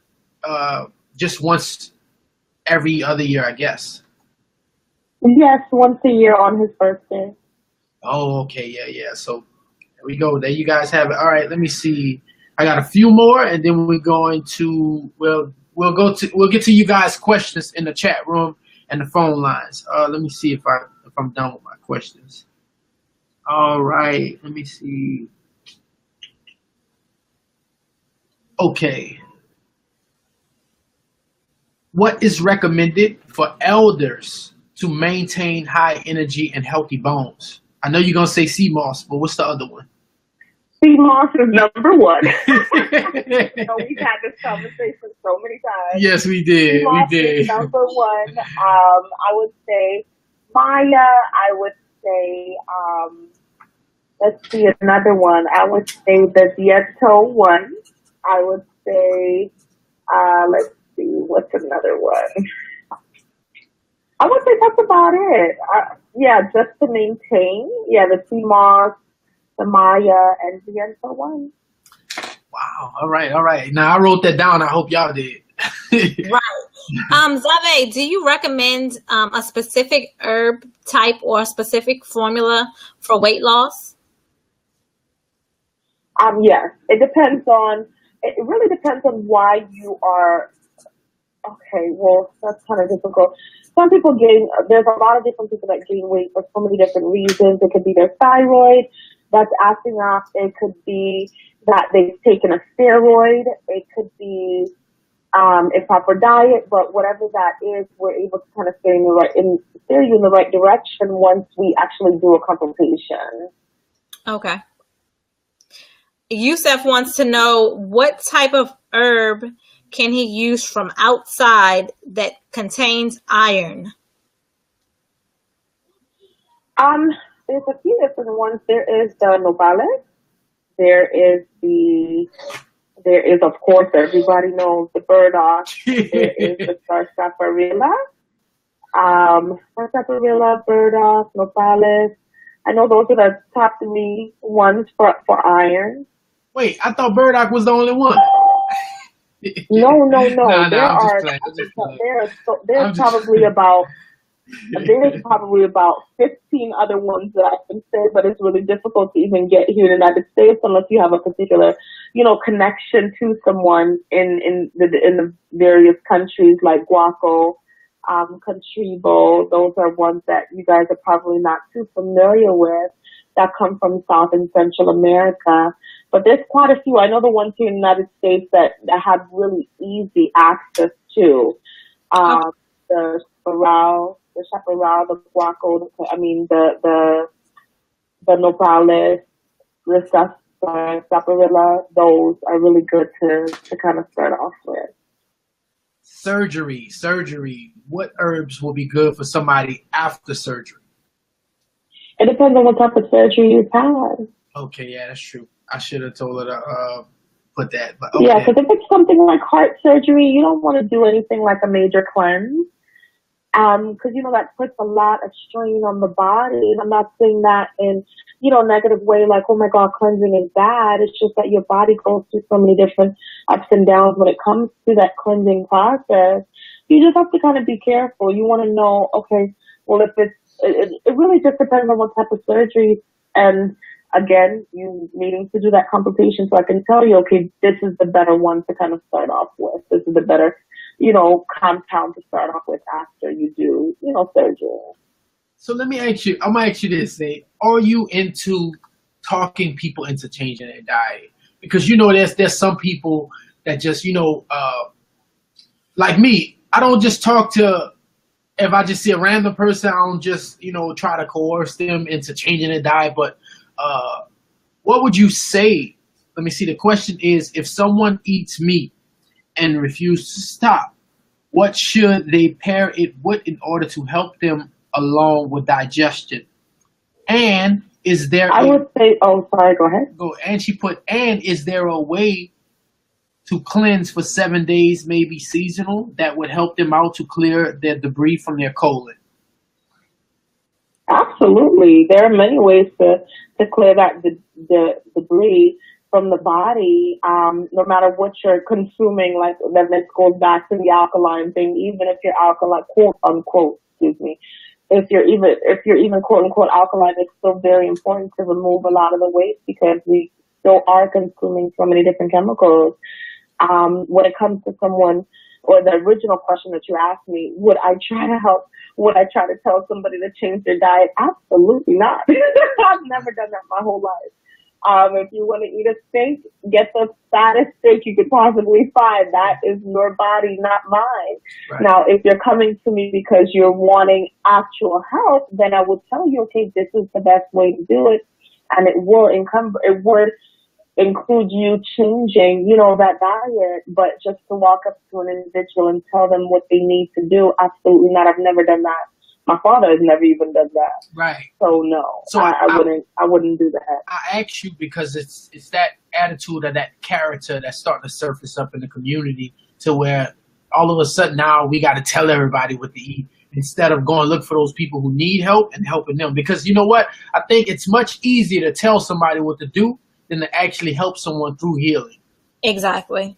just once every other year, I guess. Yes, once a year on his birthday. Oh, okay, yeah. So there we go. There you guys have it. All right, let me see. I got a few more, and then we're going to we'll get to you guys' questions in the chat room and the phone lines. Let me see if I'm done with my questions. All right, let me see. Okay. What is recommended for elders to maintain high energy and healthy bones? I know you're gonna say sea moss, but what's the other one? Sea moss is number 1. We've had this conversation so many times. Yes, we did. Sea moss is number 1. I would say Maya. I would say let's see another one. I would say the Dietto one. I would say let's see, what's another one? I would say that's about it. Yeah, just to maintain. Yeah, the sea moss, the Maya, and the Dietto one. Wow. All right. Now I wrote that down. I hope y'all did. Right. Xave, do you recommend a specific herb type or a specific formula for weight loss? Yes. It really depends on why you are. Okay, well, that's kind of difficult. Some people there's a lot of different people that gain weight for so many different reasons. It could be their thyroid that's acting up. It could be that they've taken a steroid. It could be improper diet, but whatever that is, we're able to kind of steer you in the right direction once we actually do a consultation. Okay. Yusef wants to know what type of herb can he use from outside that contains iron? There's a few different ones. There is the nopales. There is, of course, everybody knows the burdock. There is the sarsaparilla. Sarsaparilla, burdock, nopales. I know those are the top 3 ones for iron. Wait, I thought burdock was the only one. No. No, There's probably about 15 other ones that I can say, but it's really difficult to even get here in the United States unless you have a particular, connection to someone in the various countries like guaco, contribo. Those are ones that you guys are probably not too familiar with that come from South and Central America. But there's quite a few. I know the ones here in the United States that have really easy access to the chaparral, the guaco, the nopales, the sarsaparilla. Those are really good to kind of start off with. Surgery. What herbs will be good for somebody after surgery? It depends on what type of surgery you've had. Okay, yeah, that's true. I should have told her to put that. But okay. Yeah, because if it's something like heart surgery, you don't want to do anything like a major cleanse. Because, that puts a lot of strain on the body. And I'm not saying that in, a negative way, like, oh my God, cleansing is bad. It's just that your body goes through so many different ups and downs when it comes to that cleansing process. You just have to kind of be careful. You want to know, okay, well, if it really just depends on what type of surgery. And again, you needing to do that consultation so I can tell you, okay, this is the better one to kind of start off with. This is the better, compound to start off with after you do, surgery. So let me ask you, I'm going to ask you this, are you into talking people into changing their diet? Because, there's some people that just, like me, I don't just talk to if I just see a random person, I don't just, try to coerce them into changing their diet. But what would you say? Let me see. The question is, if someone eats meat and refuses to stop, what should they pair it with in order to help them along with digestion? And is there I would say, oh, sorry, go ahead. And she put, and is there a way to cleanse for 7 days, maybe seasonal, that would help them out to clear their debris from their colon? Absolutely. There are many ways to clear that the debris from the body, no matter what you're consuming. Like, then this goes back to the alkaline thing. Even if you're alkaline, quote unquote, excuse me, if you're even quote unquote alkaline, it's still very important to remove a lot of the waste, because we still are consuming so many different chemicals. When it comes to someone, or the original question that you asked me, would I try to help? Would I try to tell somebody to change their diet? Absolutely not. I've never done that my whole life. If you want to eat a steak, get the fattest steak you could possibly find. That is your body, not mine. Right. Now, if you're coming to me because you're wanting actual help, then I would tell you, okay, this is the best way to do it. And it would include you changing, that diet. But just to walk up to an individual and tell them what they need to do, absolutely not. I've never done that. My father has never even done that. Right. So no, so I wouldn't do that. I ask you because it's that attitude or that character that's starting to surface up in the community, to where all of a sudden now we got to tell everybody what to eat instead of going look for those people who need help and helping them. Because you know what? I think it's much easier to tell somebody what to do than to actually help someone through healing. Exactly.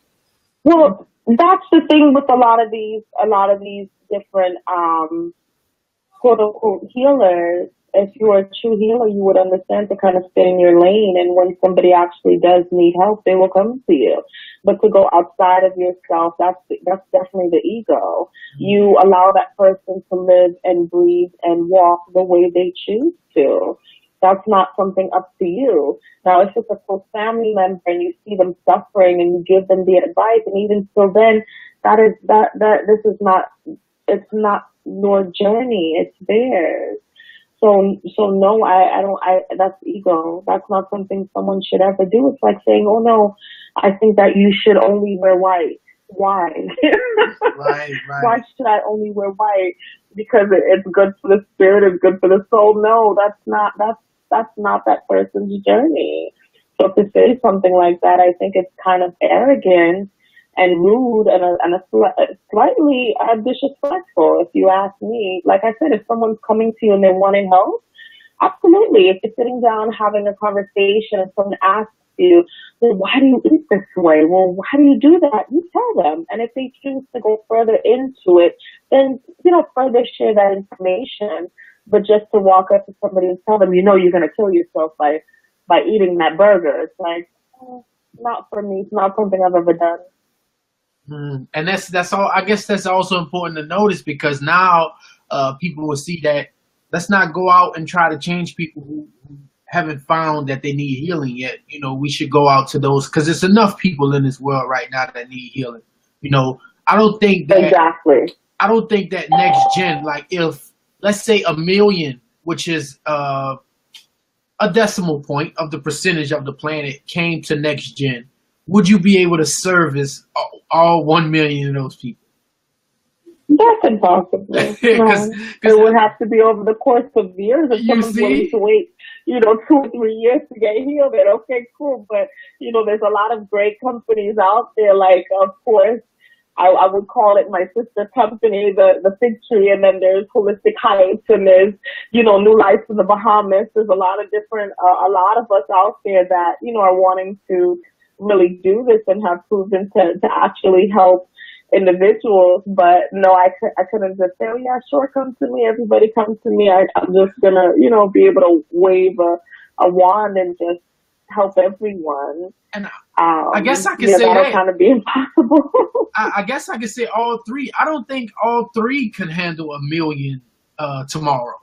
Well, that's the thing with a lot of these different quote unquote healers. If you are a true healer, you would understand to kind of stay in your lane, and when somebody actually does need help, they will come to you. But to go outside of yourself, that's definitely the ego. You allow that person to live and breathe and walk the way they choose to. That's not something up to you. Now, if it's a close family member and you see them suffering and you give them the advice, and even still then, it's not your journey, it's theirs. So no, that's ego. That's not something someone should ever do. It's like saying, oh no, I think that you should only wear white. Why? Right. Why should I only wear white? Because it's good for the spirit, it's good for the soul. No, that's not that person's journey. So to say something like that, I think it's kind of arrogant and rude and a slightly disrespectful, if you ask me. Like I said, if someone's coming to you and they're wanting help, absolutely. If you're sitting down having a conversation and someone asks you, well, why do you eat this way? Well, why do you do that? You tell them. And if they choose to go further into it, then, further share that information. But just to walk up to somebody and tell them, you're going to kill yourself by eating that burger. It's like, not for me. It's not something I've ever done. And that's all. I guess that's also important to notice, because now people will see that let's not go out and try to change people who haven't found that they need healing yet. We should go out to those, because there's enough people in this world right now that need healing. I don't think that exactly. I don't think that next gen, like if let's say 1 million, which is a decimal point of the percentage of the planet, came to next gen, would you be able to service all 1 million of those people? That's impossible. Cause it would have to be over the course of years. If someone's willing to wait, 2 or 3 years to get healed, then okay, cool. But, there's a lot of great companies out there. Like, of course, I would call it my sister company, the Fig Tree, and then there's Holistic Heights, and there's, New Life in the Bahamas. There's a lot of different, a lot of us out there that, are wanting to really do this and have proven to actually help individuals. But no, I couldn't just say, oh yeah, sure, come to me, everybody come to me. I'm just gonna, be able to wave a wand and just help everyone. And I guess I could say that'll kind of be impossible. I guess I could say all three. I don't think all three can handle 1 million tomorrow.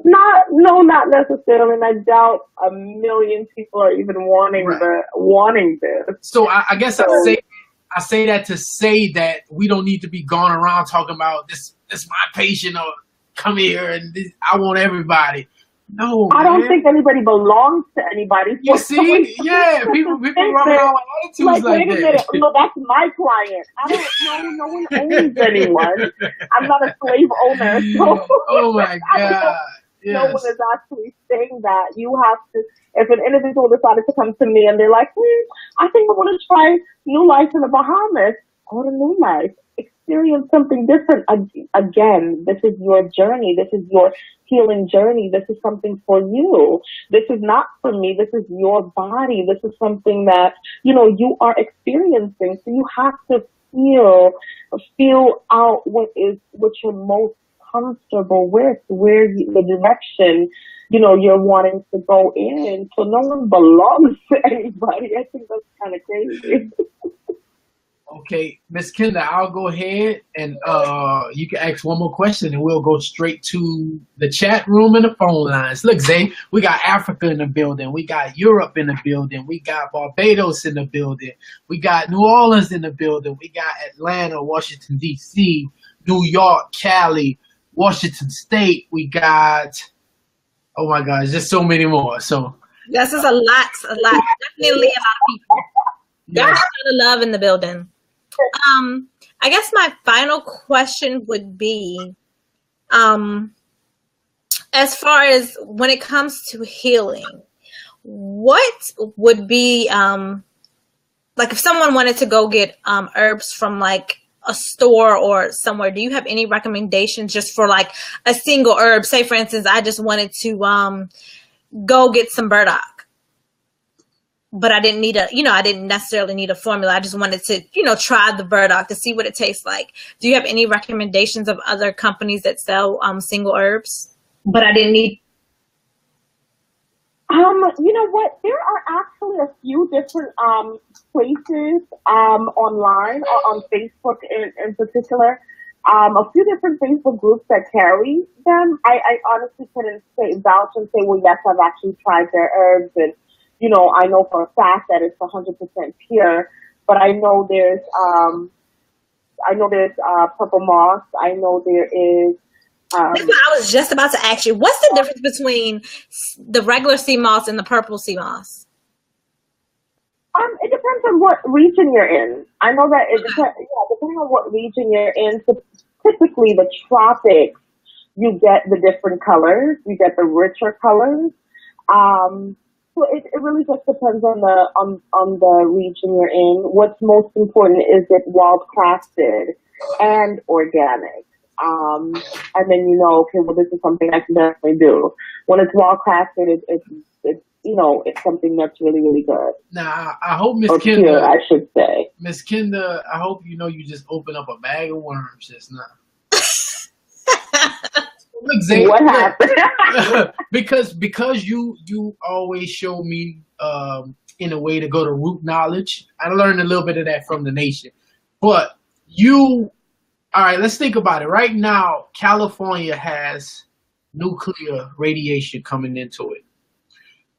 Not necessarily. And I doubt 1 million people are even wanting this. So I guess I say that to say that we don't need to be going around talking about this my patient or come here and this, I want everybody. No, I don't think anybody belongs to anybody. You see? Yeah, people run around with attitudes like wait a minute, look, that's my client. I don't know, no one owns anyone. I'm not a slave owner. So oh my God. Yes. No one is actually saying that. You have to, if an individual decided to come to me and they're like, I think I want to try New Life in the Bahamas, go to New Life. Experience something different. Again, this is your journey. This is your healing journey. This is something for you. This is not for me. This is your body. This is something that, you are experiencing. So you have to feel out what you're most comfortable with, the direction, you're wanting to go in. So no one belongs to anybody. I think that's kind of crazy. Okay, Miss Kenda, I'll go ahead and you can ask one more question and we'll go straight to the chat room and the phone lines. Look, Zay, we got Africa in the building. We got Europe in the building. We got Barbados in the building. We got New Orleans in the building. We got Atlanta, Washington, D.C., New York, Cali, Washington State. We got, oh my gosh, there's so many more. So yes, it's a lot. Definitely a lot of people. There's a lot of love in the building. I guess my final question would be, as far as when it comes to healing, what would be, like if someone wanted to go get herbs from like a store or somewhere, do you have any recommendations just for like a single herb? Say for instance, I just wanted to go get some burdock, but I didn't need I didn't necessarily need a formula. I just wanted to, try the burdock to see what it tastes like. Do you have any recommendations of other companies that sell single herbs? But I didn't need. You know what? There are actually a few different places online or on Facebook in particular. A few different Facebook groups that carry them. I honestly couldn't vouch and say, well, yes, I've actually tried their herbs and. I know for a fact that it's 100% pure, but I know there's purple moss. I know there is. That's what I was just about to ask you. What's the difference between the regular sea moss and the purple sea moss? It depends on what region you're in. I know that it depends. Yeah, depending on what region you're in. So typically, the tropics, you get the different colors. You get the richer colors. So it really just depends on the region you're in. What's most important is it wild crafted and organic. And then okay, well this is something I can definitely do. When it's wild crafted, it's something that's really, really good. Now I hope Miss Kenda, I should say. Miss Kenda, I hope you just open up a bag of worms just now. Look, Zay, what happened? because you always show me in a way to go to root knowledge. I learned a little bit of that from the nation. But all right, let's think about it. Right now, California has nuclear radiation coming into it.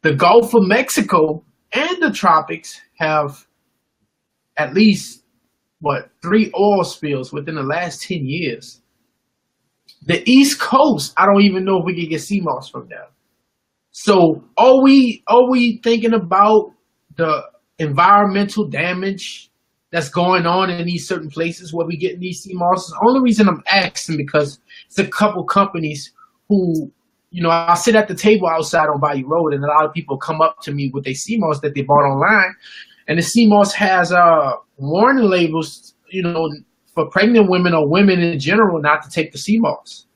The Gulf of Mexico and the tropics have at least 3 oil spills within the last 10 years. The East Coast, I don't even know if we can get sea moss from them. So are we thinking about the environmental damage that's going on in these certain places where we get these sea mosses? The only reason I'm asking because it's a couple companies who, I sit at the table outside on Bayou Road and a lot of people come up to me with their sea moss that they bought online. And the sea moss has warning labels, for pregnant women or women in general not to take the sea moss.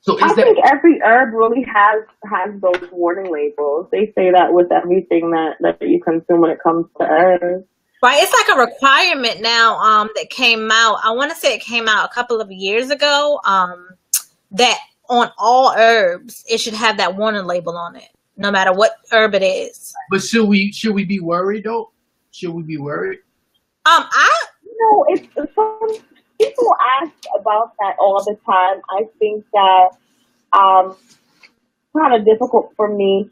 So I think every herb really has those warning labels. They say that with everything that you consume when it comes to herbs. Right, it's like a requirement now that came out. I want to say it came out a couple of years ago. That on all herbs it should have that warning label on it, no matter what herb it is. But should we be worried though? Should we be worried? It's some people ask about that all the time. I think that kind of difficult for me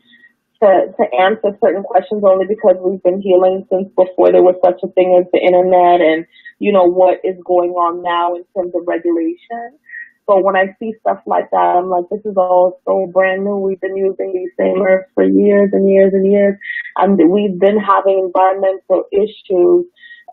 to answer certain questions only because we've been healing since before there was such a thing as the internet and, you know, what is going on now in terms of regulation. So when I see stuff like that, I'm like, this is all so brand new. We've been using these same herbs for years and years and years. And we've been having environmental issues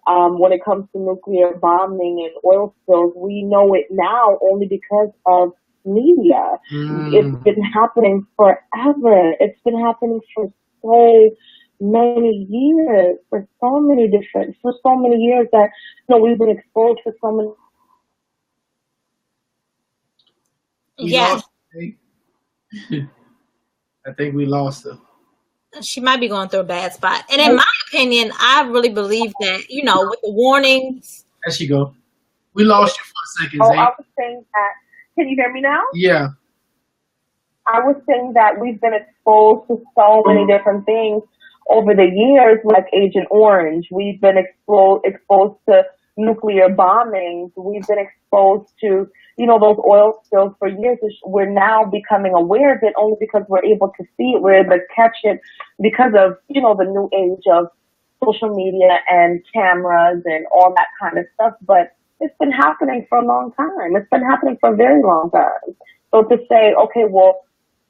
when it comes to nuclear bombing and oil spills. We know it now only because of media. It's been happening forever. It's been happening for so many years, for so many years that, you know, we've been exposed for so many. Yes. I think we lost her. She might be going through a bad spot. And in my opinion, I really believe that, you know, with the warnings. There she go. We lost you for a second, Oh, Xave. I was saying that. Can you hear me now? Yeah. I was saying that we've been exposed to so many different things over the years, like Agent Orange. We've been exposed to nuclear bombings. We've been exposed to, you know, those oil spills for years. We're now becoming aware of it only because we're able to see it. We're able to catch it because of, you know, the new age of social media and cameras and all that kind of stuff. But it's been happening for a long time. It's been happening for a very long time. So to say, okay, well,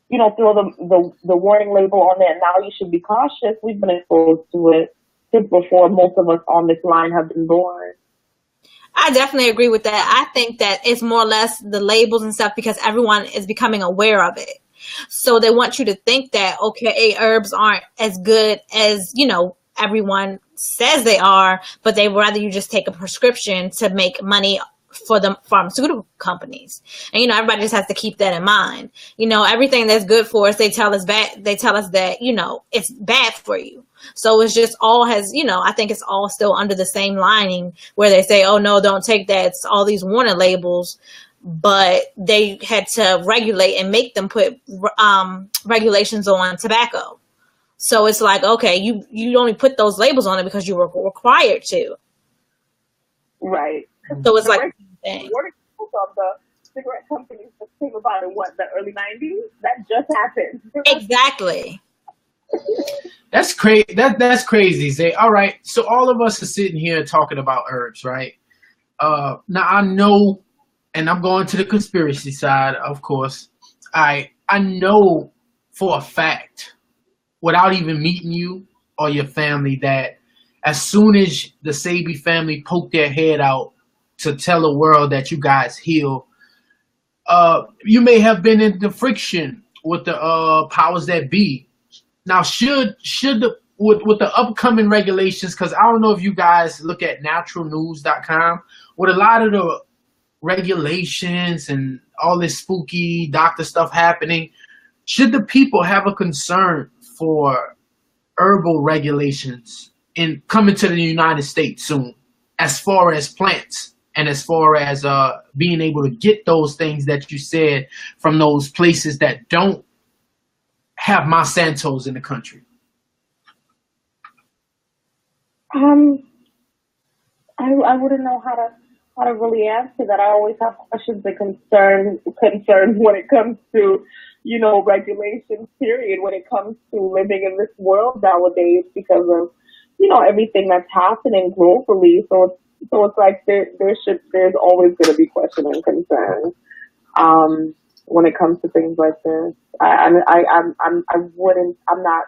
you know, throw the warning label on there, now you should be cautious. We've been exposed to it since before most of us on this line have been born. I definitely agree with that. I think that it's more or less the labels and stuff because everyone is becoming aware of it. So they want you to think that, okay, herbs aren't as good as, you know, everyone says they are, but they rather you just take a prescription to make money for the pharmaceutical companies. And, you know, everybody just has to keep that in mind. You know, everything that's good for us, they tell us that, you know, it's bad for you. So it's just all has, you know, I think it's all still under the same lining where they say, oh no, don't take that. It's all these warning labels, but they had to regulate and make them put regulations on tobacco. So it's like, okay, you only put those labels on it because you were required to. Right. So it's like the cigarette companies that came about in the early 90s? That just happened. Exactly. That's crazy. That's crazy. Say, all right. So all of us are sitting here talking about herbs, right? Now I know, and I'm going to the conspiracy side, of course. I know for a fact, without even meeting you or your family, that as soon as the Xave family poked their head out to tell the world that you guys heal, you may have been in the friction with the powers that be. Now, should with the upcoming regulations, because I don't know if you guys look at naturalnews.com, with a lot of the regulations and all this spooky doctor stuff happening, should the people have a concern for herbal regulations in coming to the United States soon, as far as plants and as far as being able to get those things that you said from those places that don't have Monsantos in the country? I wouldn't know how to really answer that. I always have questions and concerns when it comes to, you know, regulations, period, when it comes to living in this world nowadays because of, you know, everything that's happening globally. So it's like there's always going to be questions and concerns when it comes to things like this. I'm not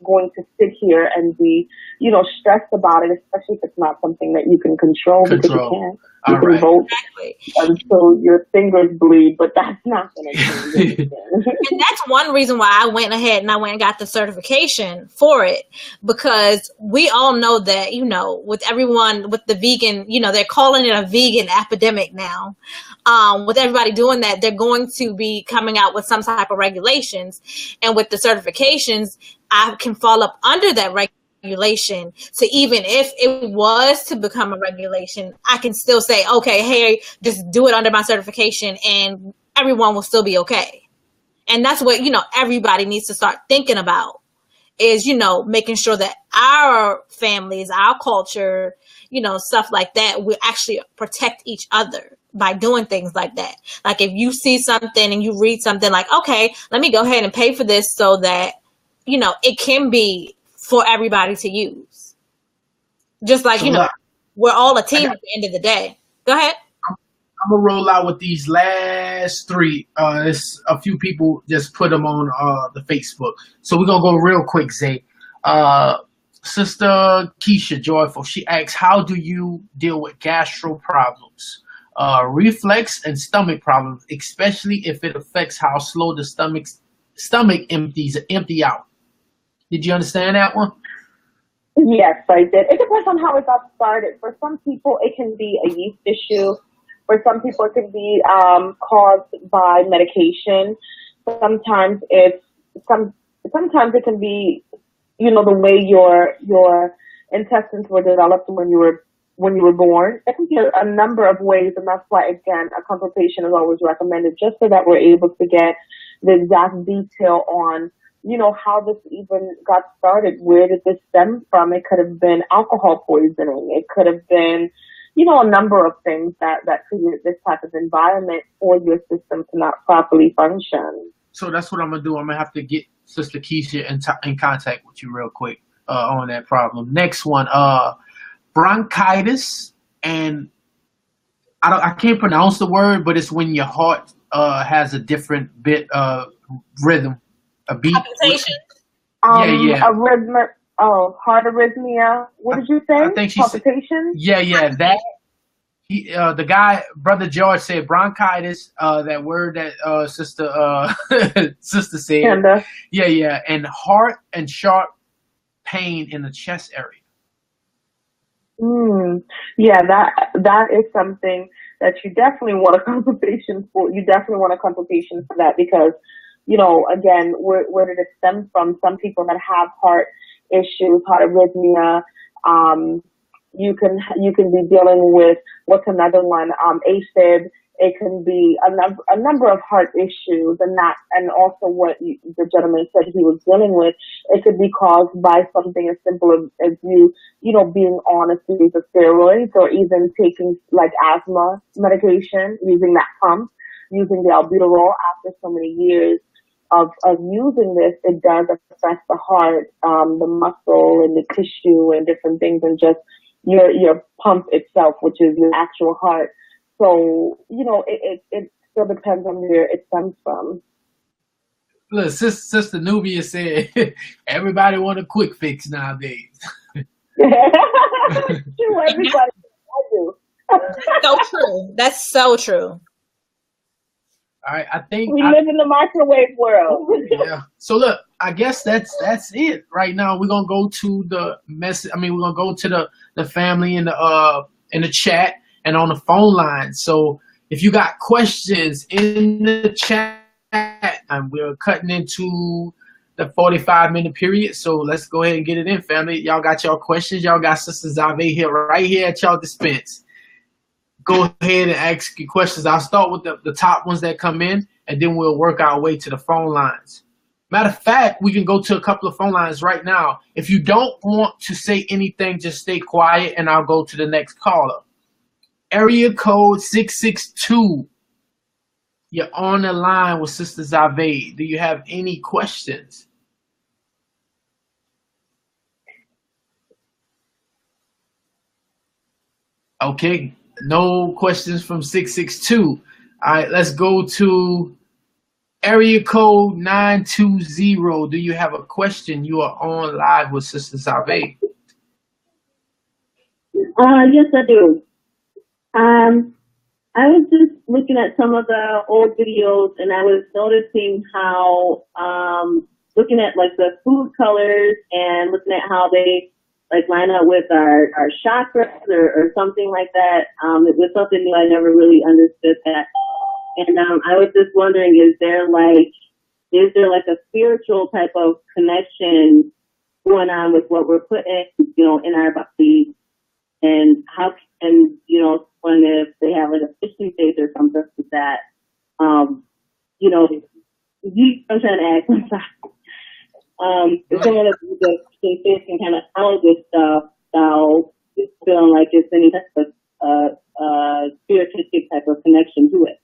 going to sit here and be, you know, stressed about it, especially if it's not something that you can control. Because you can't. You can vote until your fingers bleed, but that's not going to change anything. And that's one reason why I went ahead and I went and got the certification for it, because we all know that, you know, with everyone with the vegan, you know, they're calling it a vegan epidemic now. With everybody doing that, they're going to be coming out with some type of regulations, and with the certifications, I can fall up under that regulation. So even if it was to become a regulation, I can still say, okay, hey, just do it under my certification and everyone will still be okay. And that's what, you know, everybody needs to start thinking about is, you know, making sure that our families, our culture, you know, stuff like that, we actually protect each other by doing things like that. Like if you see something and you read something like, okay, let me go ahead and pay for this so that it can be for everybody to use. Just like, So look, we're all a team at the end of the day. Go ahead. I'm gonna roll out with these last three. It's a few people just put them on the Facebook, so we're gonna go real quick. Zay, Sister Keisha Joyful, she asks, "How do you deal with gastro problems, reflex and stomach problems, especially if it affects how slow the stomach empty out?" Did you understand that one? Yes, I did. It depends on how it got started. For some people, it can be a yeast issue. For some people, it can be caused by medication. Sometimes sometimes it can be, the way your intestines were developed when you were born. It can be a number of ways, and that's why, again, a consultation is always recommended, just so that we're able to get the exact detail on how this even got started. Where did this stem from? It could have been alcohol poisoning. It could have been, a number of things that created this type of environment for your system to not properly function. So that's what I'm gonna do. I'm gonna have to get Sister Keisha in contact with you real quick on that problem. Next one, bronchitis, and I can't pronounce the word, but it's when your heart has a different bit of rhythm, a beat. Palpitation. Yeah. Heart arrhythmia. What did you say? I think she said, palpitation. Yeah. That the guy, Brother George, said bronchitis. That word that sister sister said. Kinda. Yeah, and heart and sharp pain in the chest area. Yeah, that is something that you definitely want a consultation for. You definitely want a consultation for that because, again, where did it stem from? Some people that have heart issues, heart arrhythmia, you can be dealing with, what's another one? AFib. It can be a number of heart issues, and also what the gentleman said he was dealing with. It could be caused by something as simple as you being on a series of steroids, or even taking like asthma medication, using that pump, using the albuterol. After so many years of using this, it does affect the heart, the muscle, and the tissue, and different things, and just your pump itself, which is your actual heart. So, it still depends on where it stems from. Look, Sister Nubia said, everybody want a quick fix nowadays. True, everybody. I do. So true. That's so true. All right, I think we live in the microwave world. Yeah. So look, I guess that's it right now. We're gonna go to the message. We're gonna go to the family in the chat and on the phone line. So if you got questions in the chat, and we're cutting into the 45-minute period, so let's go ahead and get it in, family. Y'all got your questions. Y'all got Sister Xave here right here at y'all dispense. Go ahead and ask your questions. I'll start with the top ones that come in, and then we'll work our way to the phone lines. Matter of fact, we can go to a couple of phone lines right now. If you don't want to say anything, just stay quiet, and I'll go to the next caller. Area code 662. You're on the line with Sister Xave. Do you have any questions? Okay, no questions from 662. All right, let's go to area code 920. Do you have a question? You are on live with Sister Xave. Yes, I do. I was just looking at some of the old videos, and I was noticing how, looking at like the food colors and looking at how they like line up with our chakras or something like that. It was something new. I never really understood that. And I was just wondering, is there like a spiritual type of connection going on with what we're putting, in our bodies, and how, and wondering if they have like a fishing face or something like that. I'm trying to ask. If someone is the fish and kind of follow this stuff, now it's feeling like it's any type of spiritualistic type of connection to it.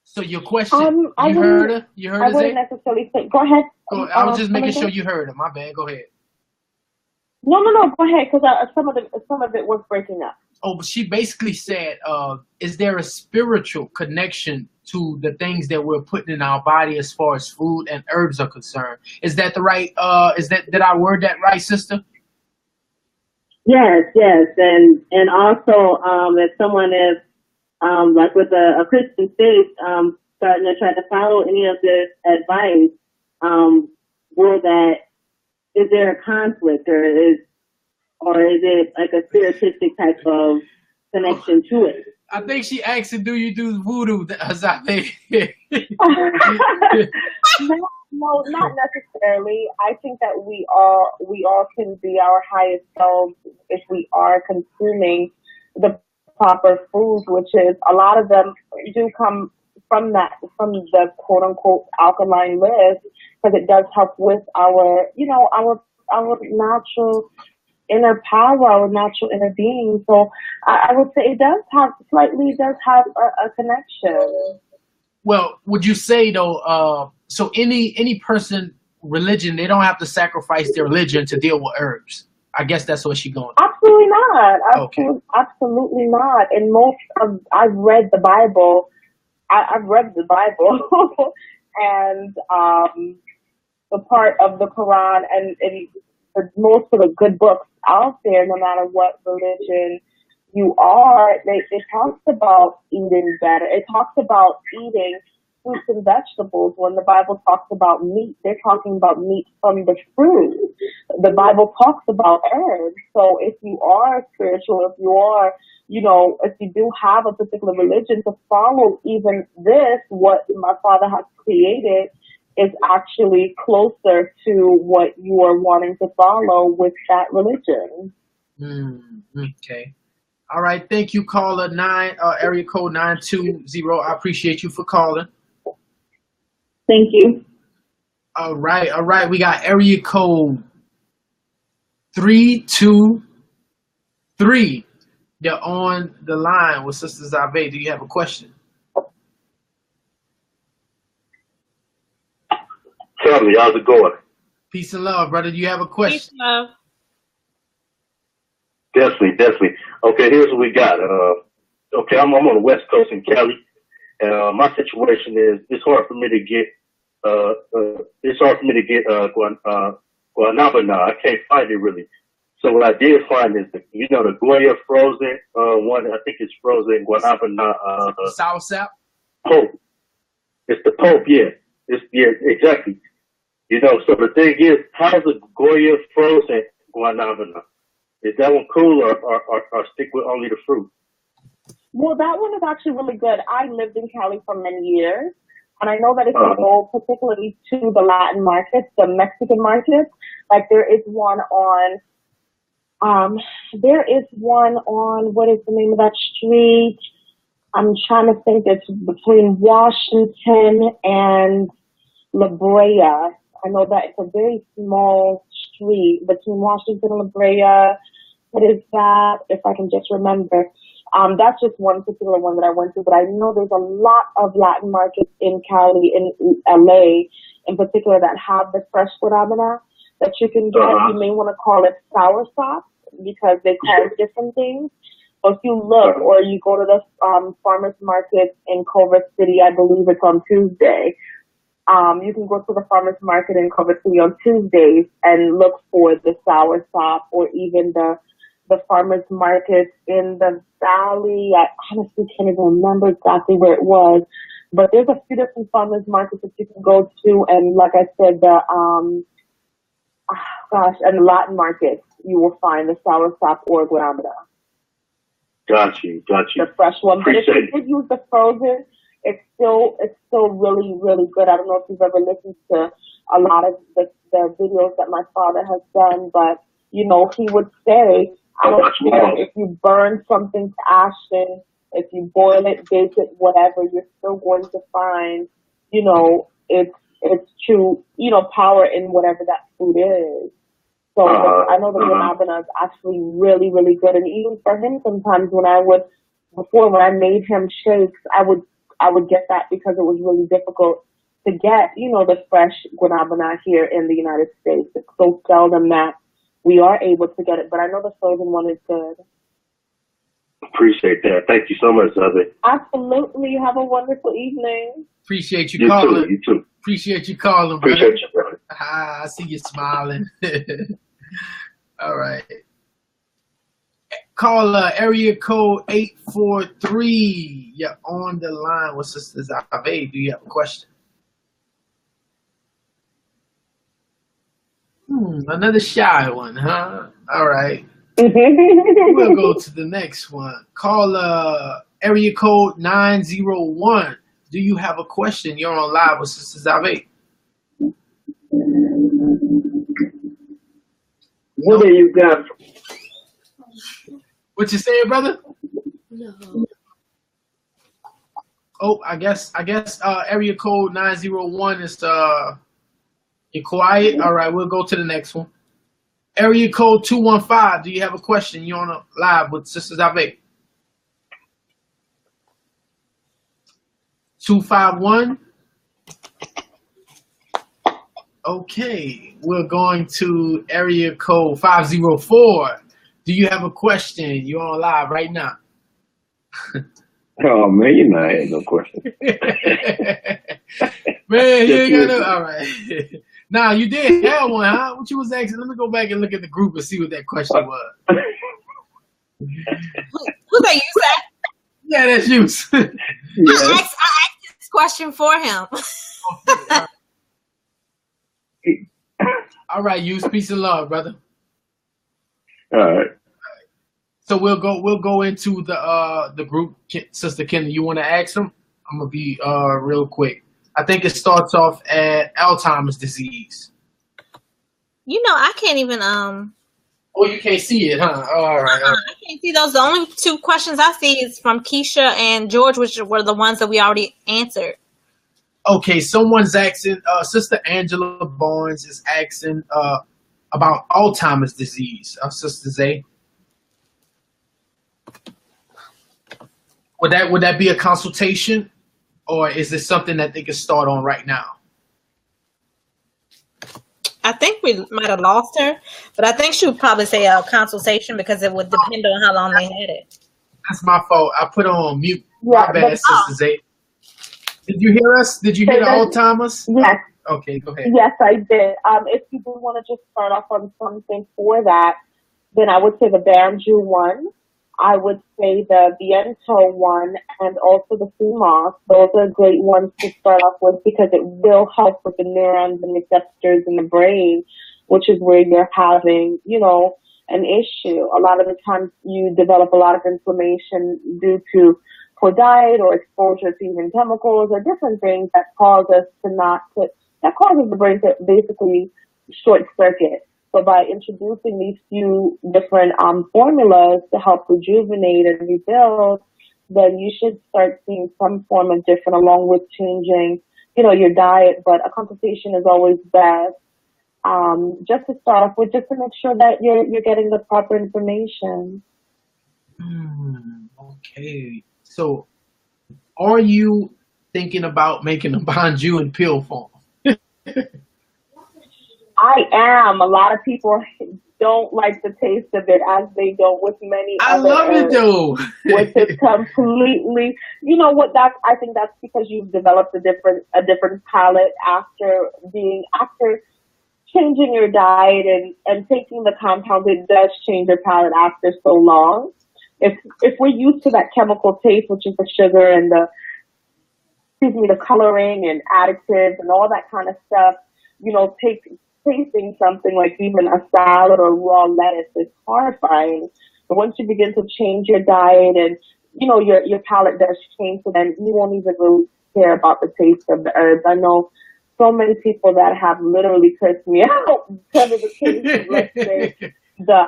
So your question, you heard her? I wouldn't necessarily say. Go ahead. I was just making again? sure you heard it. My bad. Go ahead. No, go ahead, because some of it was breaking up. Oh, but she basically said, is there a spiritual connection to the things that we're putting in our body as far as food and herbs are concerned? Is that the right, did I word that right, sister? Yes, and also, if someone is like with a Christian faith, starting to try to follow any of this advice, is there a conflict, or is it like a spiritistic type of connection to it? I think she asked, do you do voodoo? Xave? No, not necessarily. I think that we all can be our highest selves if we are consuming the proper foods, which is a lot of them do come from the quote unquote alkaline list, because it does help with our natural inner power, our natural inner being. So I would say it does have a connection. Well, would you say though, so any person, religion, they don't have to sacrifice their religion to deal with herbs? I guess that's what she's going. Absolutely not. Okay. Absolutely not. And I've read the Bible. I've read the Bible, and the part of the Quran and most of the good books out there, no matter what religion you are, it talks about eating better. It talks about eating fruits and vegetables. When the Bible talks about meat, they're talking about meat from the fruit. The Bible talks about herbs. So if you are spiritual, if you are, if you do have a particular religion, to follow even this, what my Father has created, is actually closer to what you are wanting to follow with that religion. Okay. All right. Thank you, caller area code 920. I appreciate you for calling. Thank you. All right. We got area code 323. You're on the line with Sister Xave. Do you have a question? Tell me, how's it going? Peace and love, brother. Do you have a question? Peace, love. Definitely. Okay, here's what we got. Okay, I'm on the West Coast in Cali, and my situation is it's hard for me to get guanabana. I can't find it really. So what I did find is the Goya frozen one. I think it's frozen guanabana. Sour sap. Pope. It's the Pope. Yeah. Exactly. So the thing is, how's the Goya frozen guanabana? Is that one cool, or stick with only the fruit? Well, that one is actually really good. I lived in Cali for many years, and I know that if you go particularly to the Latin markets, the Mexican markets, like there is one on, what is the name of that street? I'm trying to think. It's between Washington and La Brea. I know that it's a very small street between Washington and La Brea. What is that? If I can just remember. That's just one particular one that I went to, but I know there's a lot of Latin markets in Cali, in LA in particular, that have the fresh guanabana that you can get. You may want to call it sour sop because they call it different things. So if you look, or you go to the farmers market in Culver City, I believe it's on Tuesday. You can go to the farmers market in Culver City on Tuesdays and look for the sour sop, or even the farmers market in the valley. I honestly can't even remember exactly where it was, but there's a few different farmers markets that you can go to. And like I said, and the Latin markets, you will find the sour sop or guanabana. Got you. The fresh one. But if you did use the frozen, it's still really, really good. I don't know if you've ever listened to a lot of the videos that my father has done, but he would say, I don't care if you burn something to ashes, if you boil it, bake it, whatever, you're still going to find, its true, power in whatever that food is. So I know the guanabana is actually really, really good. And even for him, sometimes when I made him shakes, I would get that because it was really difficult to get, the fresh guanabana here in the United States. It's so seldom that we are able to get it, but I know the frozen one is good. Appreciate that. Thank you so much, Xave. Absolutely. Have a wonderful evening. Appreciate you calling. You too. Appreciate you calling, brother. Appreciate you, brother. I see you smiling. All right. Call area code 843. You're on the line with Sister Xave. Do you have a question? Another shy one, huh? All right. We'll go to the next one. Call area code 901. Do you have a question? You're on live with Sister Xave. What do you got? What you saying, brother? No. Oh, I guess area code 901 is you're quiet. All right, we'll go to the next one. Area code 215. Do you have a question? You're on live with Sister Xave. 251. Okay, we're going to area code 504. Do you have a question? You're on live right now. Oh man, you know I ain't no question. Man, you ain't got no. All right. Nah, you did have one, huh? What you was asking? Let me go back and look at the group and see what that question was. Who's that? You said? Yeah, that's you. I asked this question for him. All right, use peace and love, brother. All right. So we'll go into the group. Sister Kendra, you want to ask them? I'm gonna be real quick. I think it starts off at Alzheimer's disease. I can't even Oh, you can't see it, huh? All right. I can't see those. The only two questions I see is from Keisha and George, which were the ones that we already answered. Okay, someone's asking. Sister Angela Barnes is asking about Alzheimer's disease. Sister Zay. Would that be a consultation, or is this something that they can start on right now? I think we might have lost her, but I think she would probably say a consultation because it would depend on how long they had it. That's my fault. I put her on mute. Yeah, My bad, Sister Zay. Did you hear us? Did you hear the Alzheimer's? Yes. Okay, go ahead. Yes, I did. If you do want to just start off on something for that, then I would say the Banju one. I would say the Viento one and also the CMOS. Those are great ones to start off with because it will help with the neurons and receptors in the brain, which is where you're having, an issue. A lot of the times you develop a lot of inflammation due to poor diet or exposure to even chemicals or different things that cause us that causes the brain to basically short circuit. So by introducing these few different formulas to help rejuvenate and rebuild, then you should start seeing some form of different along with changing, your diet. But a consultation is always best. Just to start off with, just to make sure that you're getting the proper information. Okay. So, are you thinking about making a Banju in pill form? I am. A lot of people don't like the taste of it, as they don't with many I other love it though. which is completely, I think that's because you've developed a different palate after changing your diet and taking the compounds. It does change your palate after so long. If we're used to that chemical taste, which is the sugar and the coloring and additives and all that kind of stuff, tasting something like even a salad or raw lettuce is horrifying. But once you begin to change your diet and, your palate does change, so then you won't even really care about the taste of the herbs. I know so many people that have literally cursed me out because of the taste of, let's say, the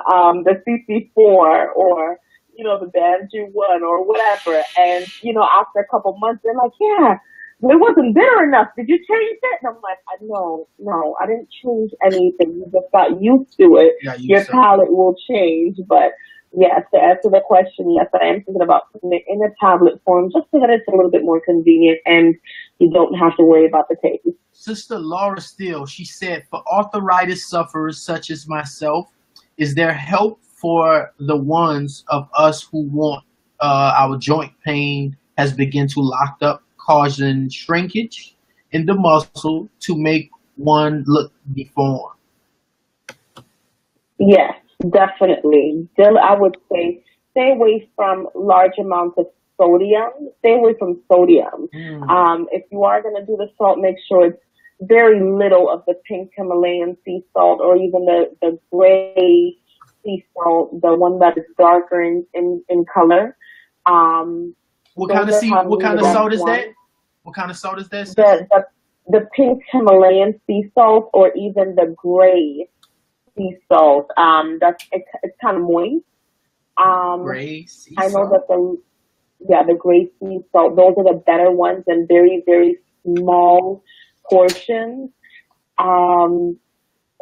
CC4 or, the Banju one or whatever. And, after a couple months, they're like, yeah, it wasn't bitter enough. Did you change it? And I'm like, no, I didn't change anything. You just got used to it. Your palate will change, but Yes, to answer the question, yes, I am thinking about putting it in a tablet form just so that it's a little bit more convenient and you don't have to worry about the taste. Sister Laura Steele, she said, for arthritis sufferers such as myself, is there help for the ones of us who want our joint pain has begun to lock up, causing shrinkage in the muscle to make one look deformed? Yes, definitely. I would say stay away from large amounts of sodium. Stay away from sodium. If you are going to do the salt, make sure it's very little of the pink Himalayan sea salt or even the gray sea salt, the one that is darker in color. What kind of salt is that? What kind of salt is that? The pink Himalayan sea salt or even the gray sea salt. It's kind of moist. Gray sea I know salt? that the gray sea salt, those are the better ones and very, very small portions.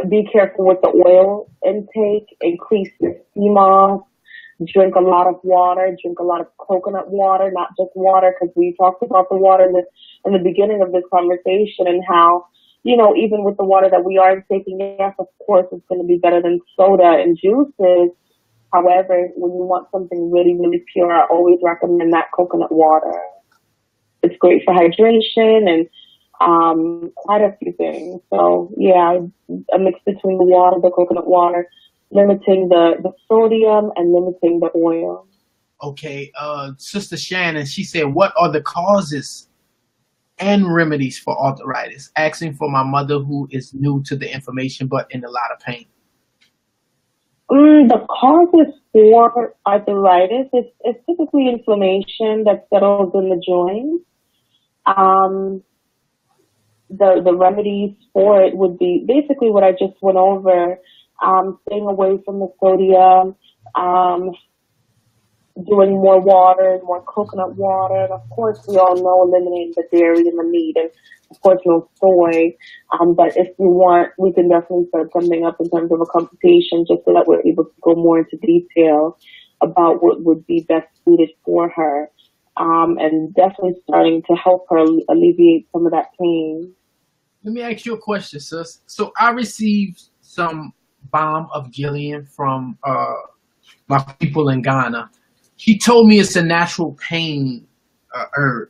Be careful with the oil intake. Increase your sea moss. Drink a lot of water. Drink a lot of coconut water, not just water, because we talked about the water in the beginning of this conversation and how, even with the water that we are taking, yes, of course, it's going to be better than soda and juices. However, when you want something really, really pure, I always recommend that coconut water. It's great for hydration and quite a few things. So, yeah, a mix between the water, the coconut water, limiting the sodium and limiting the oil. Okay, Sister Shannon, she said, what are the causes and remedies for arthritis? Asking for my mother who is new to the information but in a lot of pain. The causes for arthritis is typically inflammation that settles in the joints. The remedies for it would be basically what I just went over. Staying away from the sodium, doing more water, more coconut water, and of course we all know eliminating the dairy and the meat, and of course no soy. But if you want, we can definitely set something up in terms of a consultation just so that we're able to go more into detail about what would be best suited for her. And definitely starting to help her alleviate some of that pain. Let me ask you a question, sis. So I received some balm of Gilead from my people in Ghana. He told me it's a natural pain herb.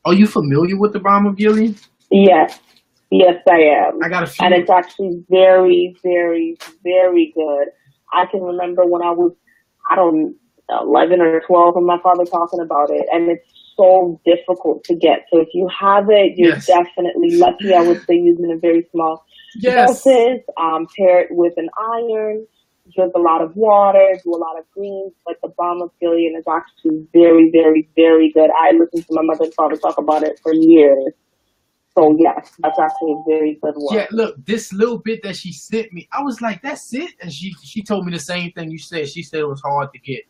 Are you familiar with the balm of Gilead? Yes, I am. I got a few. And it's actually very, very, very good. I can remember when I was, 11 or 12, and my father talking about it, and it's so difficult to get. So if you have it, you're definitely lucky. I would say using a very small doses, pair it with an iron, drink a lot of water, do a lot of greens, but the balm of Gilead is actually very, very, very good. I listened to my mother and father talk about it for years. So yes, that's actually a very good one. Yeah, look, this little bit that she sent me, I was like, that's it? And she told me the same thing you said. She said it was hard to get.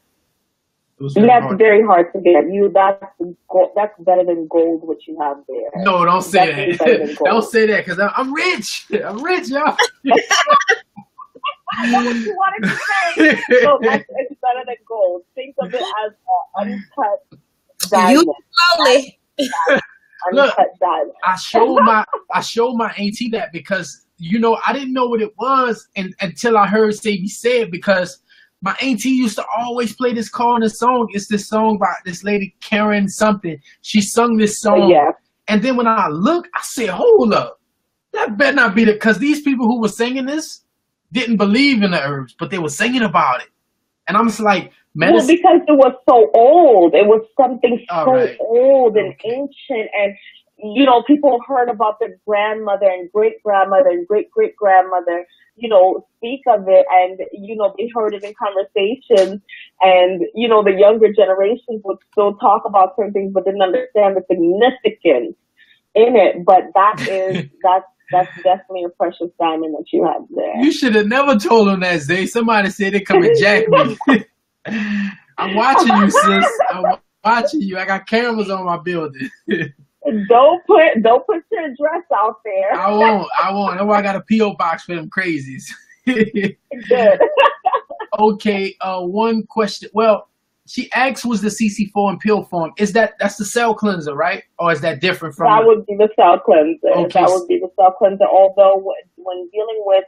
That's very hard to get. That's better than gold, what you have there. No, don't say that. Don't say that, because I'm rich. I'm rich, y'all. I know what you wanted to say. So it's better than gold. Think of it as an uncut diamond. You slowly. Look, I showed my auntie that because I didn't know what it was until I heard Sadie say it, because my auntie used to always play this corner song. It's this song by this lady Karen something. She sung this song, and then when I look, I said, "Hold up, that better not be because these people who were singing this didn't believe in the herbs, but they were singing about it." And I'm just like, well, because it was so old. It was something old and ancient. And, people heard about their grandmother and great-grandmother and great-great-grandmother, speak of it. And, they heard it in conversations. And, the younger generations would still talk about certain things, but didn't understand the significance in it. But that's definitely a precious diamond that you have there. You should have never told them that, Zay. Somebody said they come and jack me. I'm watching you, sis. I'm watching you. I got cameras on my building. Don't put your address out there. I won't. That's why I got a P.O. box for them crazies. Good. Okay, one question. Well, she asked, was the CC4 in pill form? That's the cell cleanser, right? Or is that different from? That would be the cell cleanser. Okay. That would be the cell cleanser. Although when dealing with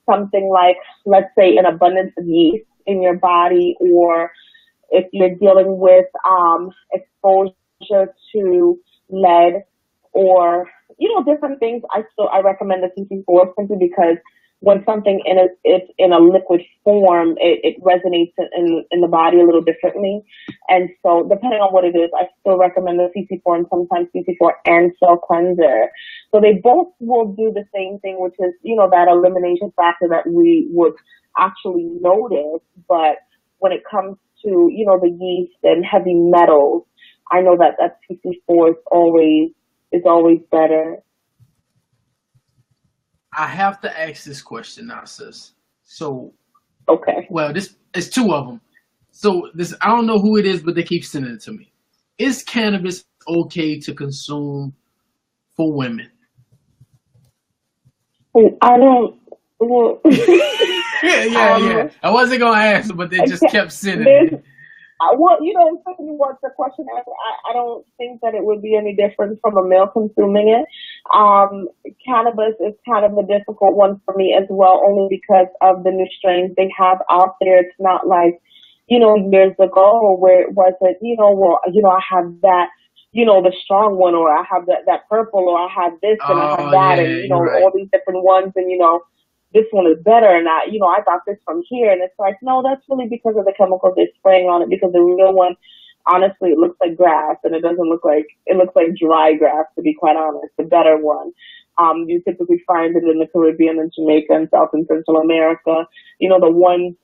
something like, let's say, an abundance of yeast in your body, or if you're dealing with exposure to lead or different things, I recommend the CC4 simply because when something it's in a liquid form, it resonates in the body a little differently. And so depending on what it is, I still recommend the CC4 and sometimes CC4 and cell cleanser. So they both will do the same thing, which is, that elimination factor that we would actually notice. But when it comes to, the yeast and heavy metals, I know that CC4 is always better. I have to ask this question now, sis. So, okay. Well, this is two of them. So I don't know who it is, but they keep sending it to me. Is cannabis okay to consume for women? I don't. Well, yeah. I wasn't gonna ask, but they just kept sending it. Well, especially what the question is, I don't think that it would be any different from a male consuming it. Cannabis is kind of a difficult one for me as well, only because of the new strains they have out there. It's not like, years ago where it wasn't, I have that, the strong one, or I have that purple, or I have this and I have that, and, right. all these different ones, and, this one is better, and I got this from here, and it's like, no, that's really because of the chemicals they're spraying on it, because the real one, honestly, it looks like grass, and it looks like dry grass, to be quite honest, the better one. You typically find it in the Caribbean and Jamaica and South and Central America. The one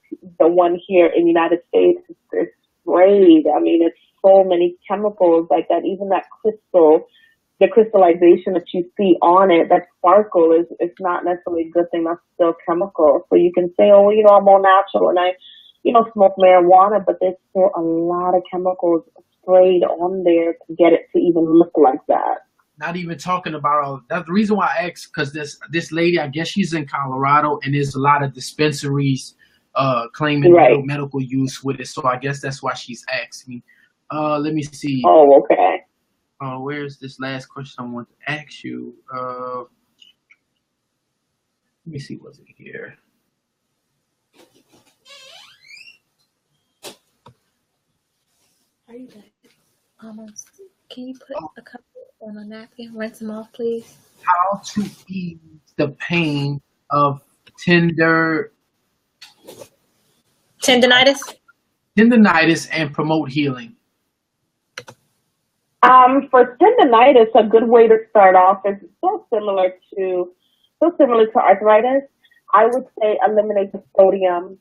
here in the United States is sprayed. I mean, it's so many chemicals like that, even that the crystallization that you see on it, that sparkle is not necessarily a good thing. That's still chemical. So you can say, oh, I'm all natural and I, smoke marijuana, but there's still a lot of chemicals sprayed on there to get it to even look like that. Not even talking about that's the reason why I asked, because this lady, I guess she's in Colorado, and there's a lot of dispensaries claiming medical use with it. So I guess that's why she's asking. Let me see. Oh, okay. Where's this last question I want to ask you? Let me see, what's it here? Are you done? Almost. Can you put a couple on a napkin? Rinse them off, please. How to ease the pain of tendinitis and promote healing? For tendinitis, a good way to start off is so similar to arthritis. I would say eliminate the sodium.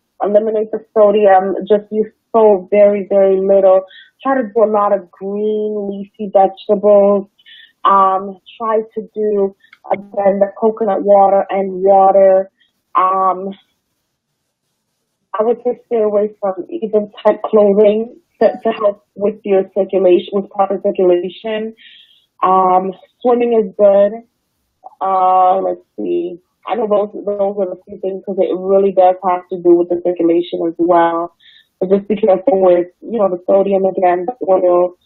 Just use so very, very little. Try to do a lot of green leafy vegetables. Try to do, again, the coconut water and water. I would say stay away from even tight clothing to help with your circulation, with proper circulation. Swimming is good. Let's see. I know those are the few things, because it really does have to do with the circulation as well. But just be careful with, the sodium again, the oil.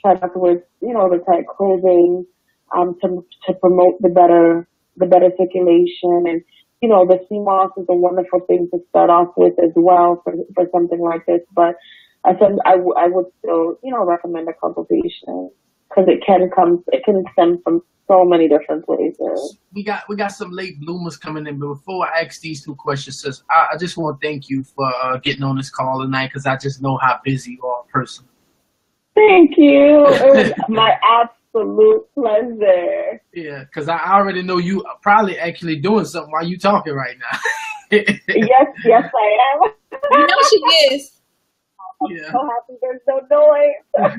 Try not to wear, the tight clothing, to promote the better circulation. And, the sea moss is a wonderful thing to start off with as well for something like this. But I would still, recommend a consultation, because it can stem from so many different places. We got some late bloomers coming in, but before I ask these two questions, sis, I just want to thank you for getting on this call tonight, because I just know how busy you are personally. Thank you. It was my absolute pleasure. Yeah, because I already know you are probably actually doing something while you talking right now. Yes, I am. You know she is. Yeah. So happy there's no noise.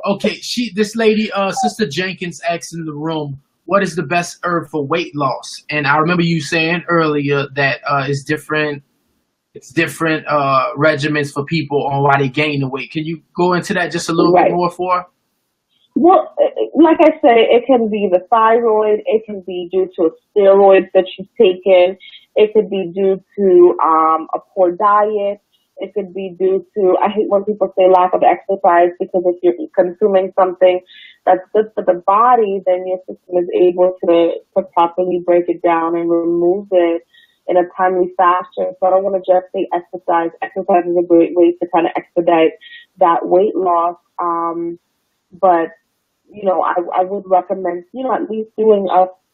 Okay, this lady, Sister Jenkins, asked in the room, what is the best herb for weight loss? And I remember you saying earlier that it's different regimens for people on why they gain the weight. Can you go into that just a little bit more for her? Well, like I said, it can be the thyroid. It can be due to steroids that you've taken. It could be due to a poor diet. It could be due to, I hate when people say lack of exercise, because if you're consuming something that's good for the body, then your system is able to properly break it down and remove it in a timely fashion. So I don't want to just say exercise. Exercise is a great way to kind of expedite that weight loss. But, you know, I would recommend, you know, at least doing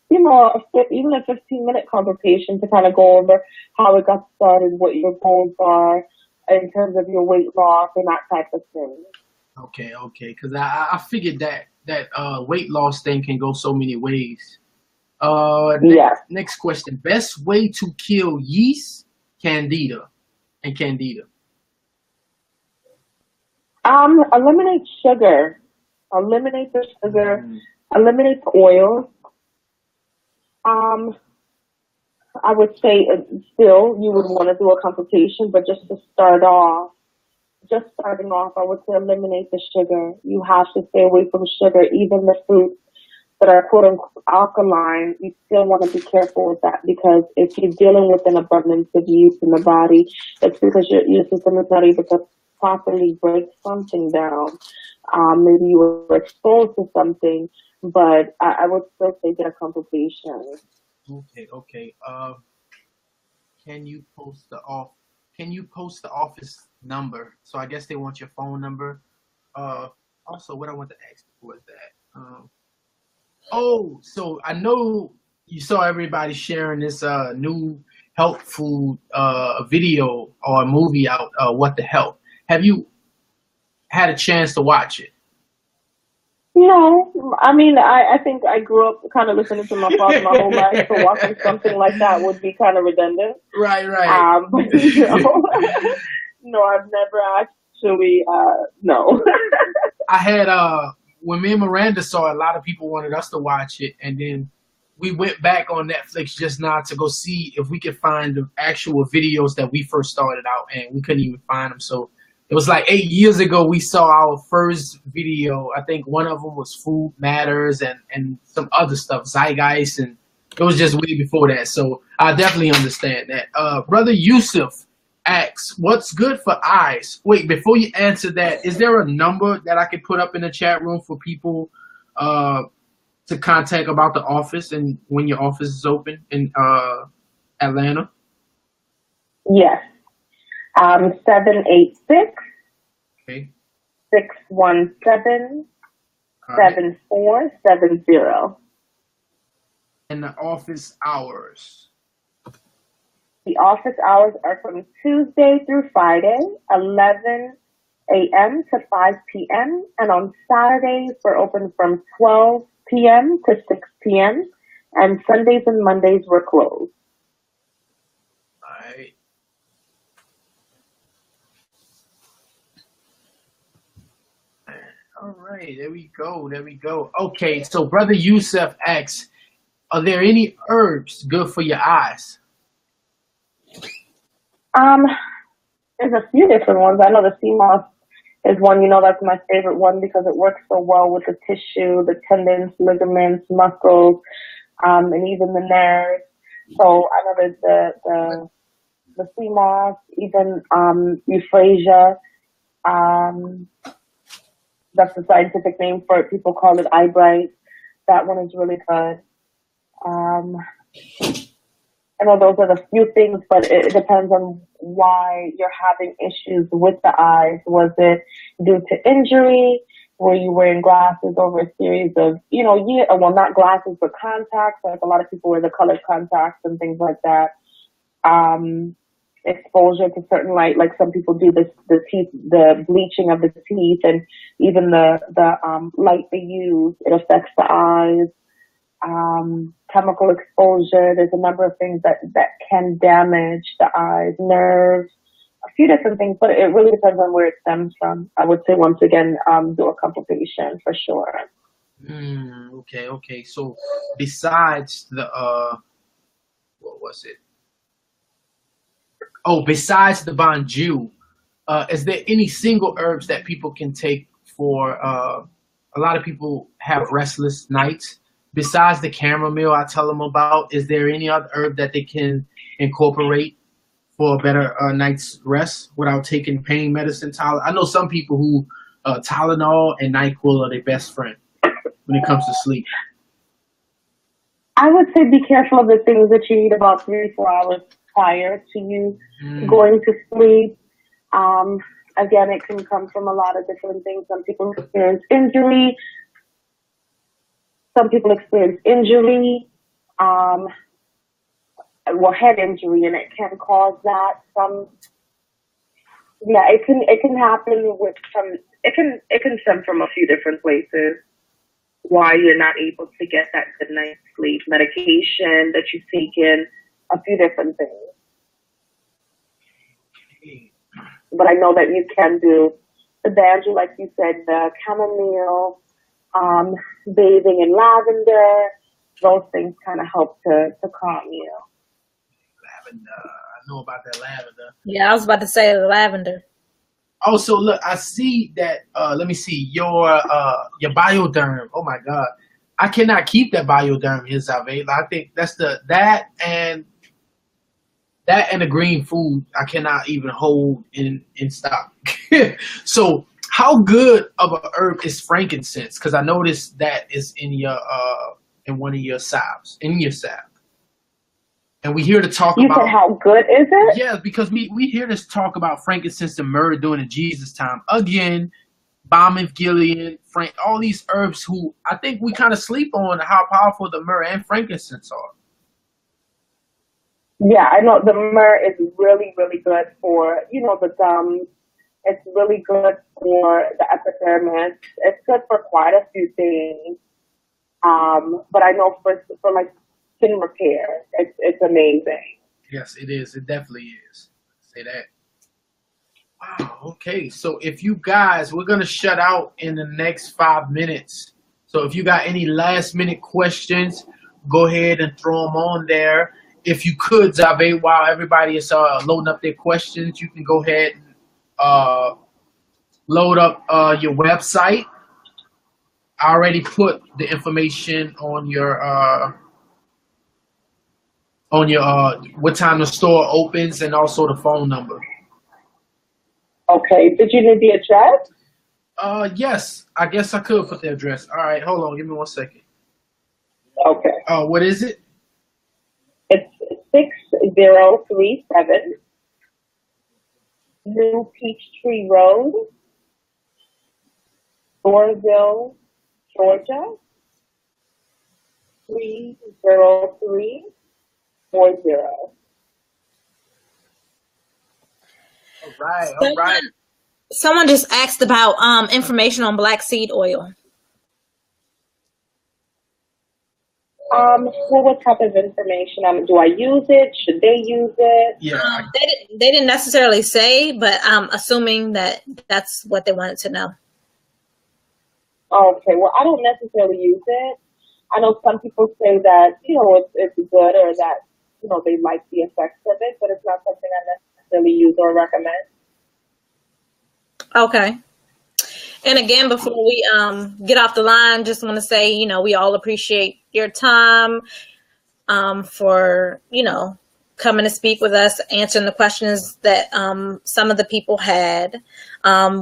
even a 15-minute consultation to kind of go over how it got started, what your goals are in terms of your weight loss and that type of thing. Okay, because I figured that weight loss thing can go so many ways. Next question. Best way to kill yeast, candida. Eliminate sugar. Eliminate the sugar. Eliminate the oils. I would say still you would want to do a consultation, but just starting off, I would say eliminate the sugar. You have to stay away from sugar, even the fruits that are quote unquote alkaline. You still want to be careful with that, because if you're dealing with an abundance of yeast in the body, it's because your system is not able to properly break something down. Maybe you were exposed to something, but I would still say get a consultation. Okay. Can you post the office number? So I guess they want your phone number. Also, what I want to ask before that. So I know you saw everybody sharing this new health food video or movie out. What the Health? Have you had a chance to watch it? No, I mean, I think I grew up kind of listening to my father my whole life, so watching something like that would be kind of redundant. Right. But, you know, no, I've never actually, no. I had, when me and Miranda saw it, a lot of people wanted us to watch it, and then we went back on Netflix just now to go see if we could find the actual videos that we first started out, and we couldn't even find them. So it was like 8 years ago we saw our first video. I think one of them was Food Matters and some other stuff, Zeitgeist, and it was just way before that. So I definitely understand that. Brother Yusuf asks, what's good for eyes? Wait, before you answer that, is there a number that I could put up in the chat room for people to contact about the office and when your office is open in Atlanta? Yes. 786 Okay. 617 Right. 7470. And the office hours. The office hours are from Tuesday through Friday, 11 a.m. to 5 p.m. And on Saturdays, we're open from 12 p.m. to 6 p.m. And Sundays and Mondays, we're closed. Alright. All right, there we go. Okay, so Brother Yusuf asks, are there any herbs good for your eyes? There's a few different ones. I know the sea moss is one, you know, that's my favorite one because it works so well with the tissue, the tendons, ligaments, muscles, and even the nerves. So I know there's the sea moss, even euphrasia. That's the scientific name for it. People call it eye bright. That one is really good. I know those are the few things, but it depends on why you're having issues with the eyes. Was it due to injury? Were you wearing glasses over a series of, well, not glasses, but contacts? Like a lot of people wear the colored contacts and things like that. Exposure to certain light, like some people do the bleaching of the teeth, and even the light they use, it affects the eyes. Chemical exposure, there's a number of things that can damage the eyes, nerves, a few different things, but it really depends on where it stems from. I would say once again, do a consultation for sure. Okay. So besides the what was it? Oh, besides the banju, is there any single herbs that people can take for, a lot of people have restless nights? Besides the chamomile I tell them about, is there any other herb that they can incorporate for a better night's rest without taking pain medicine. I know some people who Tylenol and NyQuil are their best friend when it comes to sleep. I would say be careful of the things that you eat about 3 to 4 hours prior to you going to sleep. Again, it can come from a lot of different things. Some people experience injury. Some people experience injury, head injury, and it can cause that. It can happen with some. It can stem from a few different places. Why you're not able to get that good night's sleep, medication that you've taken, a few different things. But I know that you can do the banjo, like you said, the chamomile, bathing in lavender. Those things kind of help to calm you. Lavender. I know about that lavender. Yeah, I was about to say the lavender. Also, look, I see that. Let me see your Bioderm. Oh my God, I cannot keep that Bioderm here, Xave. I think that's that and the green food I cannot even hold in stock. So, how good of a herb is frankincense? Because I noticed that is in your in one of your salves, and we here to talk about. You said how good is it? Yeah, because we hear this talk about frankincense and myrrh during the Jesus time. Again, Balm of Gilead, all these herbs who I think we kind of sleep on how powerful the myrrh and frankincense are. Yeah, I know the myrrh is really, really good for, the gums. It's really good for the epidermis. It's good for quite a few things. But I know for like skin repair, it's amazing. Yes, it is. It definitely is. Say that. Wow. Okay. So if you guys, we're gonna shut out in the next 5 minutes. So if you got any last minute questions, go ahead and throw them on there. If you could, Xave, while everybody is loading up their questions, you can go ahead and load up your website. I already put the information on your what time the store opens and also the phone number. Okay. Did you need the address? Yes. I guess I could put the address. All right. Hold on. Give me 1 second. Okay. What is it? It's 6037 New Peachtree Road, Doraville, Georgia, 30340. All right. Someone just asked about information on black seed oil. What type of information? Do I use it? Should they use it? Yeah. They didn't necessarily say, but I'm assuming that that's what they wanted to know. Okay. Well, I don't necessarily use it. I know some people say that, it's good or that, they like the effects of it, but it's not something I necessarily use or recommend. Okay. And again, before we get off the line, just want to say, we all appreciate your time for, coming to speak with us, answering the questions that some of the people had.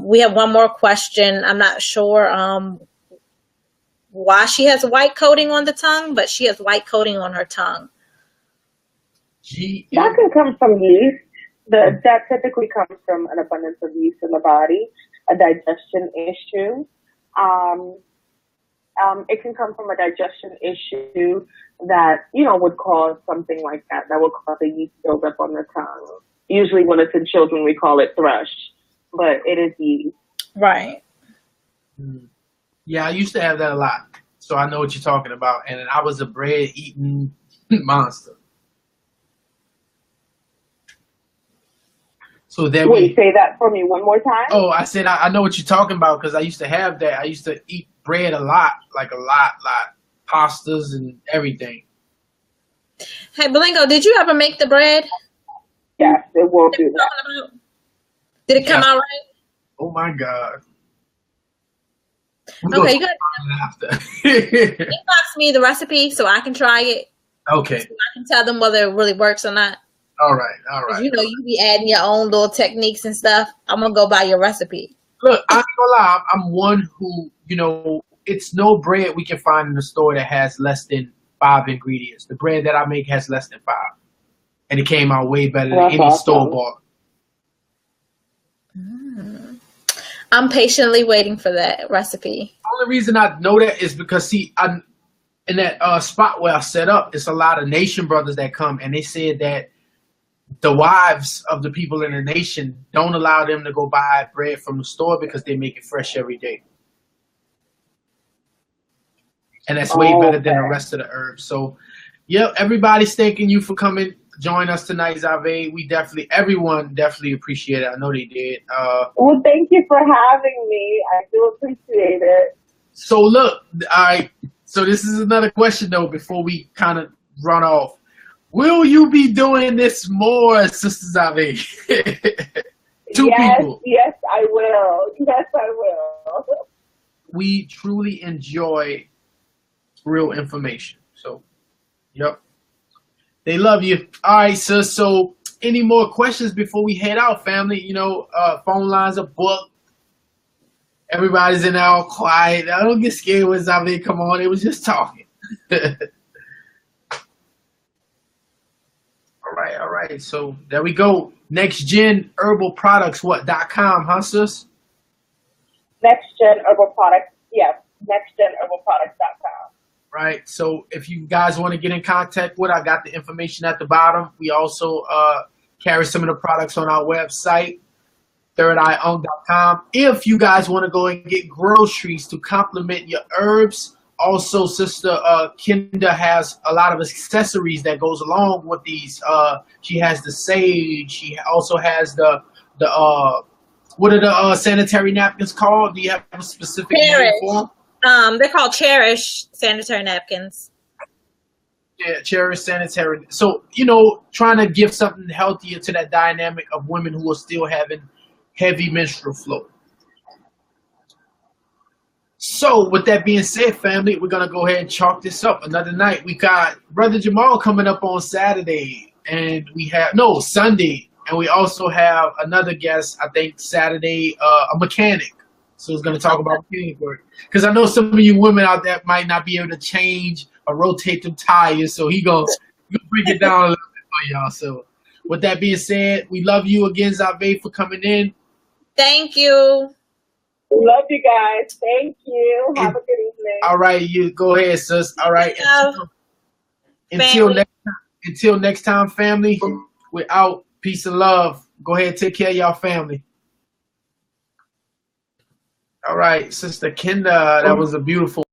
We have one more question. I'm not sure why she has white coating on the tongue, but she has white coating on her tongue. That can come from yeast. That typically comes from an abundance of yeast in the body, a digestion issue. It can come from a digestion issue that, would cause something like that would cause a yeast buildup on the tongue. Usually when it's in children, we call it thrush, but it is yeast. Right. Yeah, I used to have that a lot. So I know what you're talking about. And I was a bread eating monster. So then Wait, say that for me one more time. Oh, I said I know what you're talking about because I used to have that. I used to eat bread a lot, pastas and everything. Hey, Belingo, did you ever make the bread? Yes, it will do that. Did it come out right? Oh my God. Okay, you got inbox me the recipe so I can try it. Okay. So I can tell them whether it really works or not. All right, all 'Cause right. you know you be adding your own little techniques and stuff. I'm gonna go buy your recipe. Look, I ain't gonna lie. I'm one who, it's no bread we can find in the store that has less than 5 ingredients. The bread that I make has less than 5, and it came out way better than That's any awesome. store bought. I'm patiently waiting for that recipe. The only reason I know that is because in that spot where I set up, it's a lot of nation brothers that come, and they said that the wives of the people in the nation don't allow them to go buy bread from the store because they make it fresh every day. And that's way better than the rest of the herbs. So, yep, everybody's thanking you for coming, join us tonight, Xave. Everyone definitely appreciate it. I know they did. Well, thank you for having me. I do appreciate it. So look, all right. So this is another question though, before we kind of run off. Will you be doing this more, Sister Xave? Two people. Yes, I will. Yes, I will. We truly enjoy real information. So, yep. They love you. All right, sis. So any more questions before we head out, family? Phone lines are booked. Everybody's in there all quiet. I don't get scared when Xave come on. It was just talking. All right. So there we go. Next Gen Herbal Products, .com, huh, sis? Next Gen Herbal Products. Yes, nextgenherbalproducts.com. Right. So if you guys want to get in contact with, I got the information at the bottom. We also carry some of the products on our website, thirdeyeown.com. If you guys want to go and get groceries to complement your herbs, also Sister Kinda has a lot of accessories that goes along with these. She has the sage. She also has the what are the sanitary napkins called? Do you have a specific name for them? They're called Cherish sanitary napkins. Yeah, Cherish sanitary. So, trying to give something healthier to that dynamic of women who are still having heavy menstrual flow. So, with that being said, family, we're going to go ahead and chalk this up. Another night. We got Brother Jamal coming up on Saturday, and Sunday. And we also have another guest, I think Saturday, a mechanic. So he's going to talk about mechanic work. Because I know some of you women out there might not be able to change or rotate them tires. So he's going to break it down a little bit for y'all. So with that being said, we love you again, Xave, for coming in. Thank you. Love you guys. Thank you. Have a good evening. All right, you go ahead, sis. All right. Until next time, family, we're out. Peace and love. Go ahead and take care of y'all family. All right, Sister Kinda, that was a beautiful